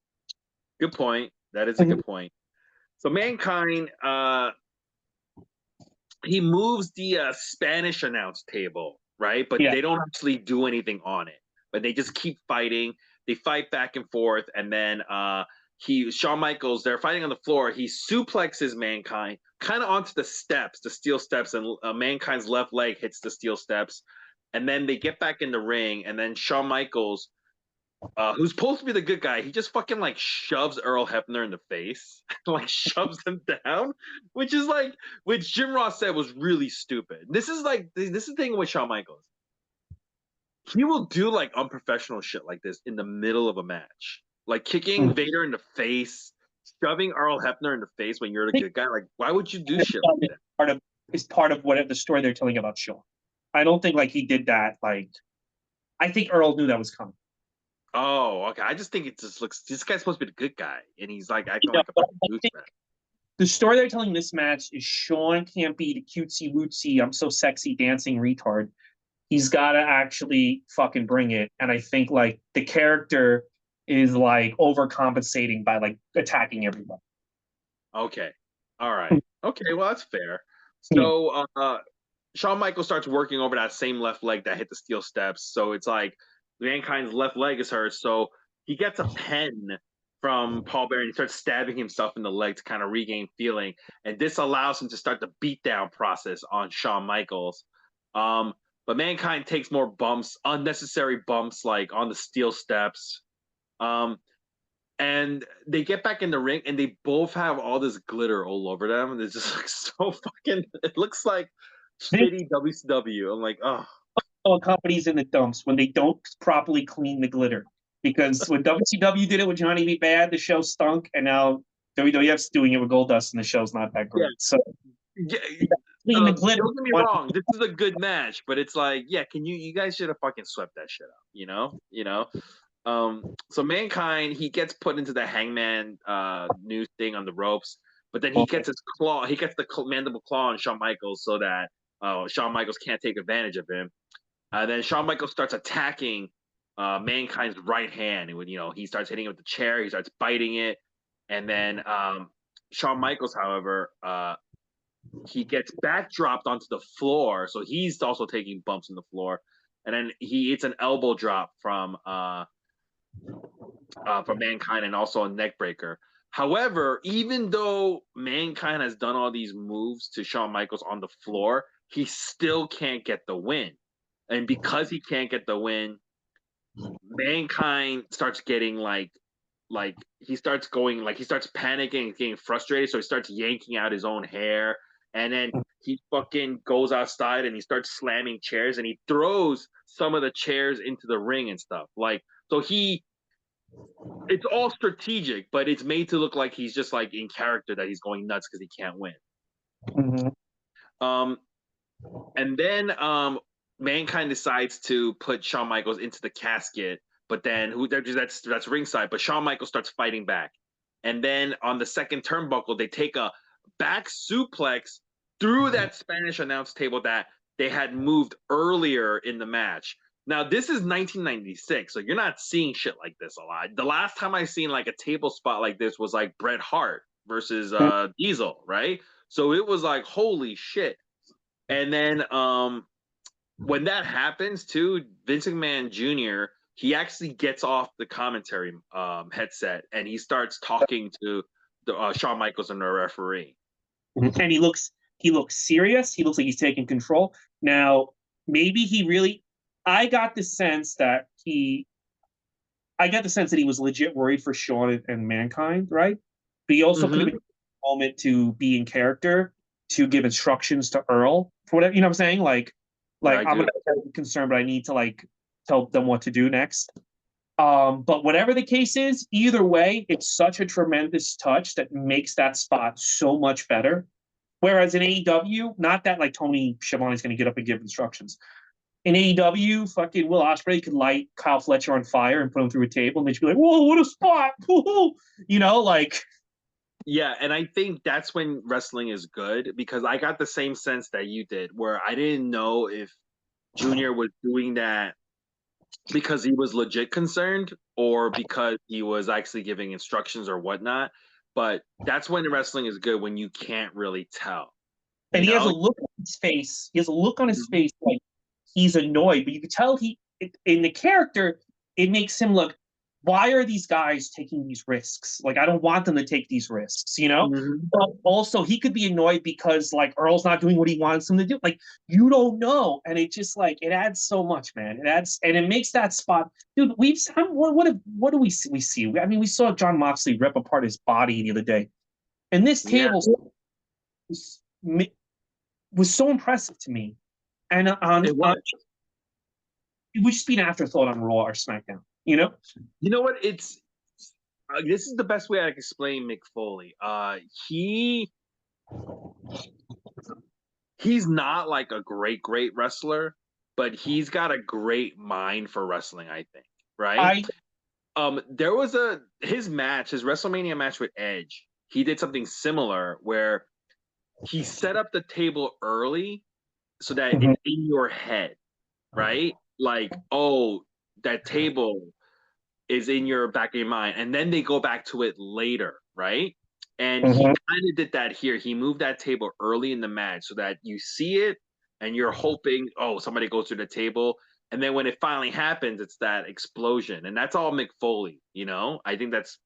Good point. That is a good point. So Mankind, he moves the Spanish announce table, right? But they don't actually do anything on it. But they just keep fighting. They fight back and forth. And then Shawn Michaels, they're fighting on the floor. He suplexes Mankind kind of onto the steel steps, and Mankind's left leg hits the steel steps. And then they get back in the ring, and then Shawn Michaels, who's supposed to be the good guy, he just fucking shoves Earl Hebner in the face, shoves him down, which Jim Ross said was really stupid. This is the thing with Shawn Michaels. He will do unprofessional shit like this in the middle of a match, kicking Vader in the face, shoving Earl Hebner in the face when you're the good guy. Why would you do shit like that? It's part of what the story they're telling about Shawn. I don't think he did that. I think Earl knew that was coming. Oh, okay. I just think it just looks. This guy's supposed to be the good guy, and he's acting like a fucking douchebag. The story they're telling this match is Shawn can't be the cutesy wootsy, I'm so sexy dancing retard. He's got to actually fucking bring it. And I think the character is overcompensating by attacking everybody. Okay. All right. Okay. Well, that's fair. So Shawn Michaels starts working over that same left leg that hit the steel steps. So it's Mankind's left leg is hurt. So he gets a pen from Paul Bearer, and he starts stabbing himself in the leg to kind of regain feeling. And this allows him to start the beatdown process on Shawn Michaels. But Mankind takes more bumps, unnecessary bumps, on the steel steps. And they get back in the ring, and they both have all this glitter all over them. And it's just so fucking. It looks like shitty WCW. I'm like, oh. All companies in the dumps when they don't properly clean the glitter. Because when WCW did it with Johnny B. Bad, the show stunk, and now WWF's doing it with Goldust, and the show's not that great. So. Don't get me wrong. This is a good match, but it's can you guys should have fucking swept that shit up, So Mankind, he gets put into the hangman news thing on the ropes, but then he gets the mandible claw on Shawn Michaels so that Shawn Michaels can't take advantage of him. Then Shawn Michaels starts attacking Mankind's right hand, and when he starts hitting it with the chair, he starts biting it, and then Shawn Michaels, however, he gets backdropped onto the floor, so he's also taking bumps on the floor, and then he eats an elbow drop from Mankind, and also a neck breaker. However, even though Mankind has done all these moves to Shawn Michaels on the floor, he still can't get the win, and because he can't get the win, Mankind starts getting like he starts going like he starts panicking and getting frustrated, so he starts yanking out his own hair, and then he fucking goes outside and he starts slamming chairs and he throws some of the chairs into the ring and stuff. Like so he it's all strategic, but it's made to look like he's just like in character that he's going nuts because he can't win. Mhm. Um, and then Mankind decides to put Shawn Michaels into the casket, but then that's ringside. But Shawn Michaels starts fighting back, and then on the second turnbuckle, they take a back suplex through that Spanish announce table that they had moved earlier in the match. Now this is 1996, so you're not seeing shit like this a lot. The last time I seen like a table spot like this was like Bret Hart versus Diesel, right? So it was like holy shit. And then when that happens too, Vince McMahon Jr. he actually gets off the commentary headset and he starts talking to Shawn Michaels and the referee. And he looks serious. He looks like he's taking control. Now, maybe he really I got the sense that he was legit worried for Shawn and Mankind, right? But he also could have Mm-hmm. been a moment to be in character to give instructions to Earl for whatever, you know what I'm saying? Yeah, Like I I'm do. gonna be concerned, but I need to like tell them what to do next. But whatever the case is, either way, it's such a tremendous touch that makes that spot so much better. Whereas in AEW, not that like Tony Schiavone's going to get up and give instructions. In AEW, fucking Will Ospreay could light Kyle Fletcher on fire and put him through a table, and they'd be like, "Whoa, what a spot!" You know, like Yeah, and I think that's when wrestling is good because I got the same sense that you did, where I didn't know if Junior was doing that because he was legit concerned or because he was actually giving instructions or whatnot. But that's when wrestling is good when you can't really tell, and you he has a know? look on his face. He has a look on his Mhm. face like he's annoyed, but you can tell in the character it makes him look. Why are these guys taking these risks? Like I don't want them to take these risks, you know. Mhm. But also he could be annoyed because like Earl's not doing what he wants him to do. Like you don't know, and it just like it adds so much, man. It adds and it makes that spot, dude. What do we see? I mean, we saw John Moxley rip apart his body the other day, and this Yeah, table was was so impressive to me. And it was. it would just be an afterthought on Raw or SmackDown, you know? You know what? It's this is the best way I can explain Mick Foley. He he's not like a great wrestler, but he's got a great mind for wrestling, I think, right? I There was his match, his WrestleMania match with Edge. He did something similar where he set up the table early so that Mhm, it's in your head, right? Like, oh, that table is in your back of your mind, and then they go back to it later, right? And he mhm. kind of did that here. He moved that table early in the match so that you see it and you're hoping, oh, somebody goes through the table. And then when it finally happens, it's that explosion. And that's all Mick Foley, you know? I think that's,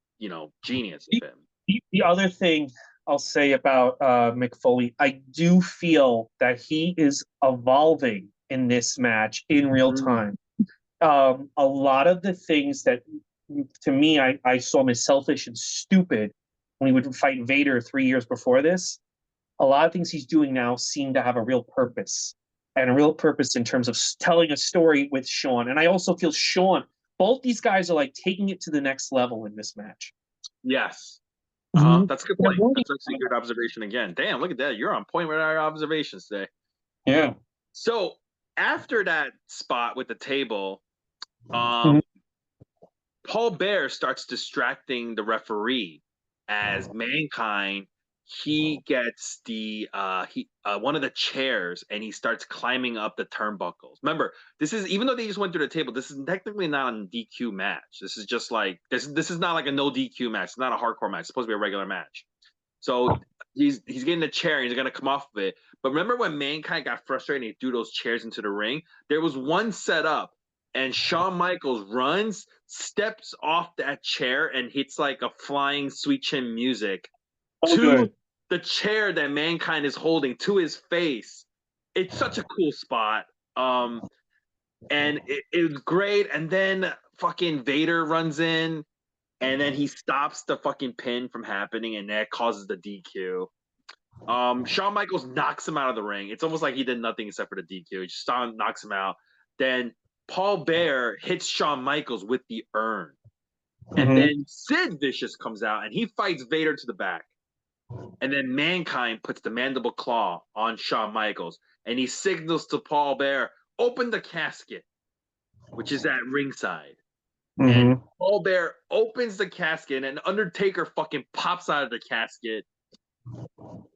genius of The, him. the other thing I'll say about Mick Foley, I do feel that he is evolving in this match in real Mm, time. A lot of the things that, to me, I saw him as selfish and stupid when he would fight Vader 3 years before this. A lot of things he's doing now seem to have a real purpose and a real purpose in terms of telling a story with Shawn. And I also feel Shawn, both these guys are like taking it to the next level in this match. yes. Uh-huh. Mm-hmm. That's a good point. That's actually a good observation again. Damn, look at that. You're on point with our observations today. Yeah. So after that spot with the table, Mm-hmm. um, Paul Bear starts distracting the referee as Mankind he gets the he one of the chairs and he starts climbing up the turnbuckles. Remember, this is even though they just went through the table, this is technically not a DQ match. This is just like this is not like a no DQ match. It's not a hardcore match. It's supposed to be a regular match. So he's getting the chair and he's gonna come off of it. But remember when Mankind got frustrated and he threw those chairs into the ring? There was one set up and Shawn Michaels runs, steps off that chair, and hits like a flying sweet chin music Oh, to good. the chair that Mankind is holding to his face. It's such a cool spot. And it was great. And then fucking Vader runs in and then he stops the fucking pin from happening, and that causes the DQ. Shawn Michaels knocks him out of the ring. It's almost like he did nothing except for the DQ. He just knocks him out. Then Paul Bear hits Shawn Michaels with the urn. And then Sid Vicious comes out and he fights Vader to the back. And then Mankind puts the mandible claw on Shawn Michaels. And he signals to Paul Bear, open the casket, which is at ringside. And Paul Bear opens the casket and Undertaker fucking pops out of the casket.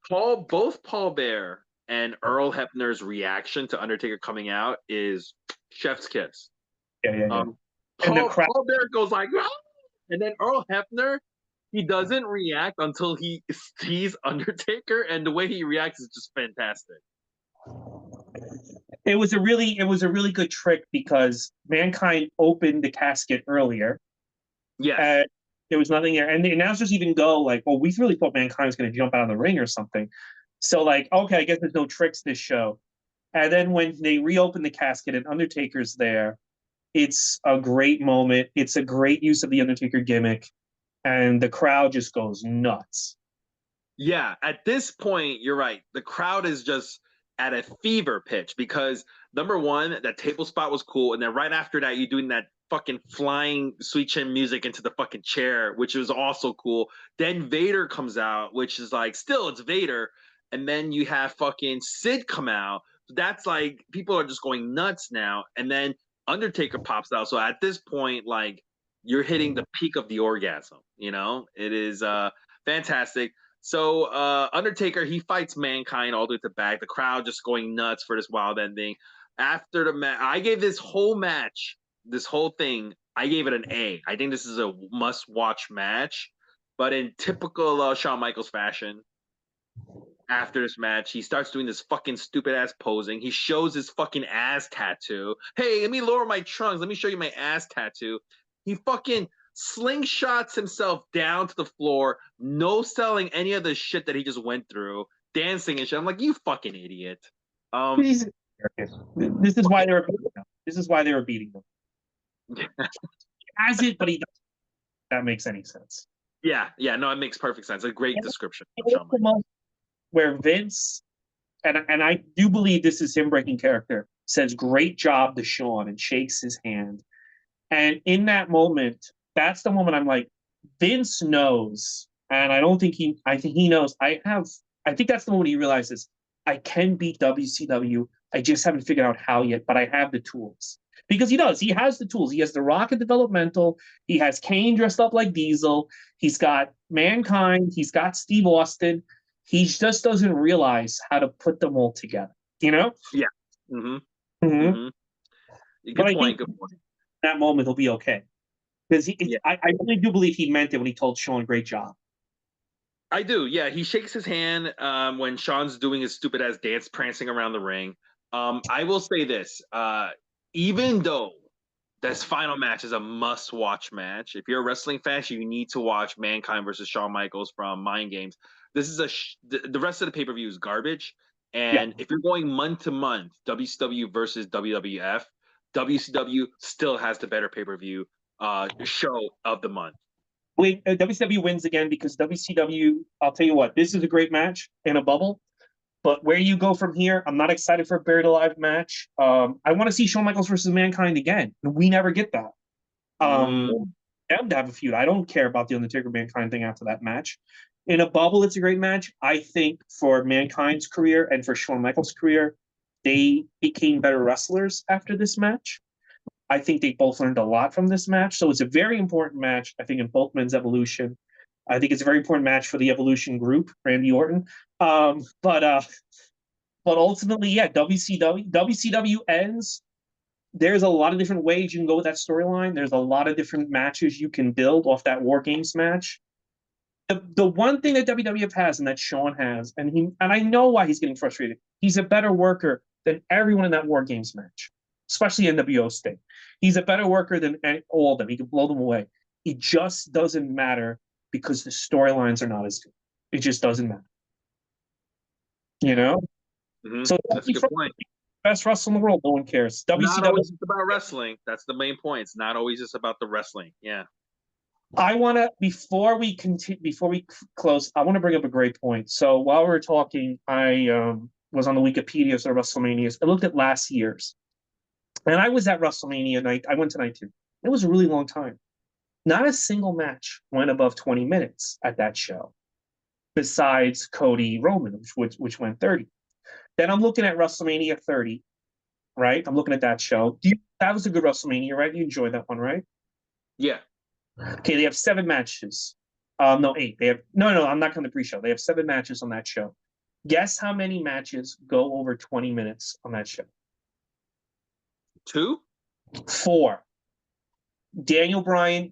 Both Paul Bear and Earl Hebner's reaction to Undertaker coming out is chef's kiss. Paul Bear goes like, ah! And then Earl Hebner, he doesn't react until he sees Undertaker, and the way he reacts is just fantastic. It was a really good trick because Mankind opened the casket earlier. Yes. There was nothing there. And the announcers even go like, well, we really thought Mankind was going to jump out of the ring or something. So like, okay, I guess there's no tricks this show. And then when they reopen the casket and Undertaker's there, it's a great moment. It's a great use of the Undertaker gimmick. And the crowd just goes nuts. Yeah, at this point, you're right. The crowd is just at a fever pitch because number one, that table spot was cool. And then right after that, you're doing that fucking flying Sweet Chin music into the fucking chair, which was also cool. Then Vader comes out, which is like, still, it's Vader. And then you have fucking Sid come out. That's like, people are just going nuts now. And then Undertaker pops out. So at this point, like, you're hitting the peak of the orgasm, you know? It is fantastic. So Undertaker, he fights Mankind all the way to the back. The crowd just going nuts for this wild ending. After the match, I gave this whole match, this whole thing, I gave it an A. I think this is a must-watch match. But in typical Shawn Michaels fashion, after this match, he starts doing this fucking stupid-ass posing. He shows his fucking ass tattoo. Hey, let me lower my trunks. Let me show you my ass tattoo. He fucking slingshots himself down to the floor, no selling any of the shit that he just went through, dancing and shit. I'm like, you fucking idiot. This is why they were beating them. This is why they were beating them. He has it, but he doesn't. That makes any sense. Yeah, no, it makes perfect sense. A great description of Shawn Michaels. Where Vince, and I do believe this is him breaking character, says, great job to Shawn and shakes his hand. And in that moment, that's the moment I'm like, Vince knows, and I think he knows. I think that's the moment he realizes I can beat WCW. I just haven't figured out how yet, but I have the tools. Because he does. He has the tools. He has The Rock at developmental. He has Kane dressed up like Diesel. He's got Mankind. He's got Steve Austin. He just doesn't realize how to put them all together, you know? Yeah. Mm-hmm. Mm-hmm. Good point. That moment he'll be okay. Because I really do believe he meant it when he told Shawn, great job. I do, yeah. He shakes his hand when Shawn's doing his stupid ass dance prancing around the ring. I will say this, even though this final match is a must-watch match, if you're a wrestling fan, you need to watch Mankind versus Shawn Michaels from Mind Games. This is the rest of the pay-per-view is garbage. And if you're going month to month, WCW versus WWF, WCW still has the better pay-per-view show of the month. WCW wins again because WCW, I'll tell you what, this is a great match in a bubble. But where you go from here, I'm not excited for a Buried Alive match. I want to see Shawn Michaels versus Mankind again. We never get that. Them to have a feud. I don't care about the Undertaker Mankind thing after that match. In a bubble, it's a great match. I think for Mankind's career and for Shawn Michaels' career, they became better wrestlers after this match. I think they both learned a lot from this match. So it's a very important match, I think, in both men's evolution. I think it's a very important match for the Evolution group, Randy Orton. But ultimately, yeah, WCW ends. There's a lot of different ways you can go with that storyline. There's a lot of different matches you can build off that War Games match. The one thing that WWF has and that Shawn has, and I know why he's getting frustrated. He's a better worker than everyone in that War Games match, especially NWO Sting. He's a better worker than all of them. He can blow them away. It just doesn't matter because the storylines are not as good. It just doesn't matter. You know? Mm-hmm. So that's a good point. Best wrestler in the world, no one cares. WCW, not always just about wrestling. That's the main point. It's not always just about the wrestling. Yeah. I want to before we close. I want to bring up a great point. So while we were talking, I was on the Wikipedia of WrestleManias. I looked at last year's, and I was at WrestleMania night. I went to night two. It was a really long time. Not a single match went above 20 minutes at that show, besides Cody Roman, which went 30. Then I'm looking at WrestleMania 30, right? I'm looking at that show. That was a good WrestleMania, right? You enjoyed that one, right? Yeah. Okay, they have 7 matches. No, 8. They have no. I'm not going to pre-show. They have 7 matches on that show. Guess how many matches go over 20 minutes on that show? 2? 4. Daniel Bryan,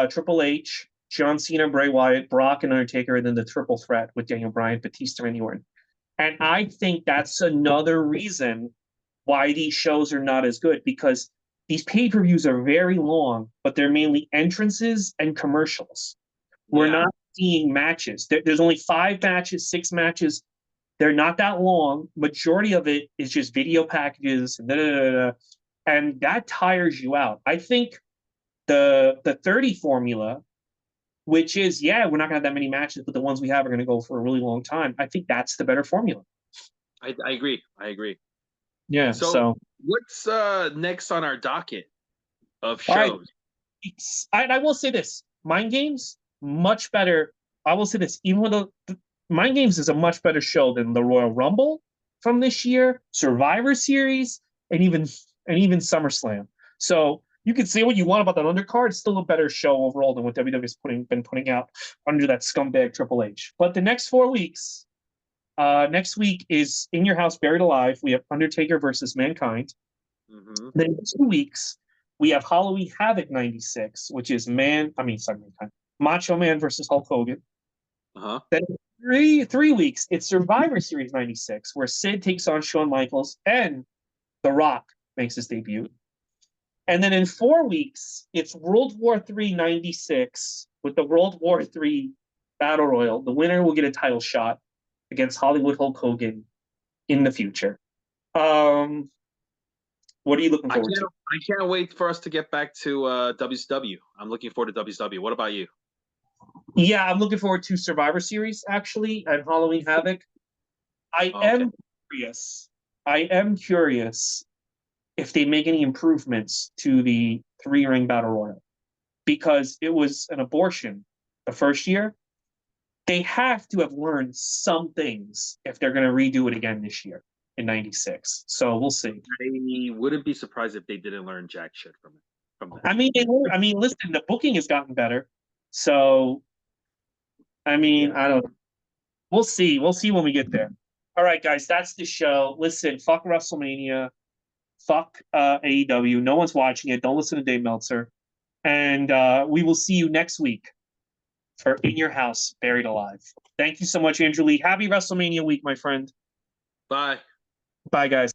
Triple H, John Cena, Bray Wyatt, Brock, and Undertaker, and then the triple threat with Daniel Bryan, Batista, and Orton. And I think that's another reason why these shows are not as good, because these pay-per-views are very long, but they're mainly entrances and commercials. We're not seeing matches. There's only 5 matches, 6 matches. They're not that long. Majority of it is just video packages, and that tires you out. I think the 30 formula, which is, we're not going to have that many matches, but the ones we have are going to go for a really long time. I think that's the better formula. I agree. I agree. Yeah. So what's next on our docket of shows? Right. I will say this: Mind Games, much better. I will say this: even though Mind Games is a much better show than the Royal Rumble from this year, Survivor Series, and even SummerSlam. So you can say what you want about that undercard; it's still a better show overall than what WWE's been putting out under that scumbag Triple H. But the next 4 weeks, next week is In Your House, Buried Alive. We have Undertaker versus Mankind. Mm-hmm. Then in 2 weeks, we have Halloween Havoc 96, which is Mankind. Macho Man versus Hulk Hogan. Uh-huh. Then three weeks, it's Survivor Series 96, where Sid takes on Shawn Michaels and The Rock makes his debut. And then in 4 weeks, it's World War III 96 with the World War III Battle Royal. The winner will get a title shot against Hollywood Hulk Hogan in the future. What are you looking forward to? I can't wait for us to get back to WCW. I'm looking forward to WCW. What about you? Yeah, I'm looking forward to Survivor Series, actually, and Halloween Havoc. I am curious if they make any improvements to the 3-ring battle royal, because it was an abortion the first year. They have to have learned some things if they're going to redo it again this year in 96. So we'll see. I wouldn't be surprised if they didn't learn jack shit from it. I mean, listen, the booking has gotten better. So, I mean, I don't know. We'll see. We'll see when we get there. All right, guys, that's the show. Listen, fuck WrestleMania. Fuck AEW. No one's watching it. Don't listen to Dave Meltzer. And we will see you next week for In Your House, Buried Alive. Thank you so much, Andrew Lee. Happy WrestleMania week, my friend. Bye. Bye, guys.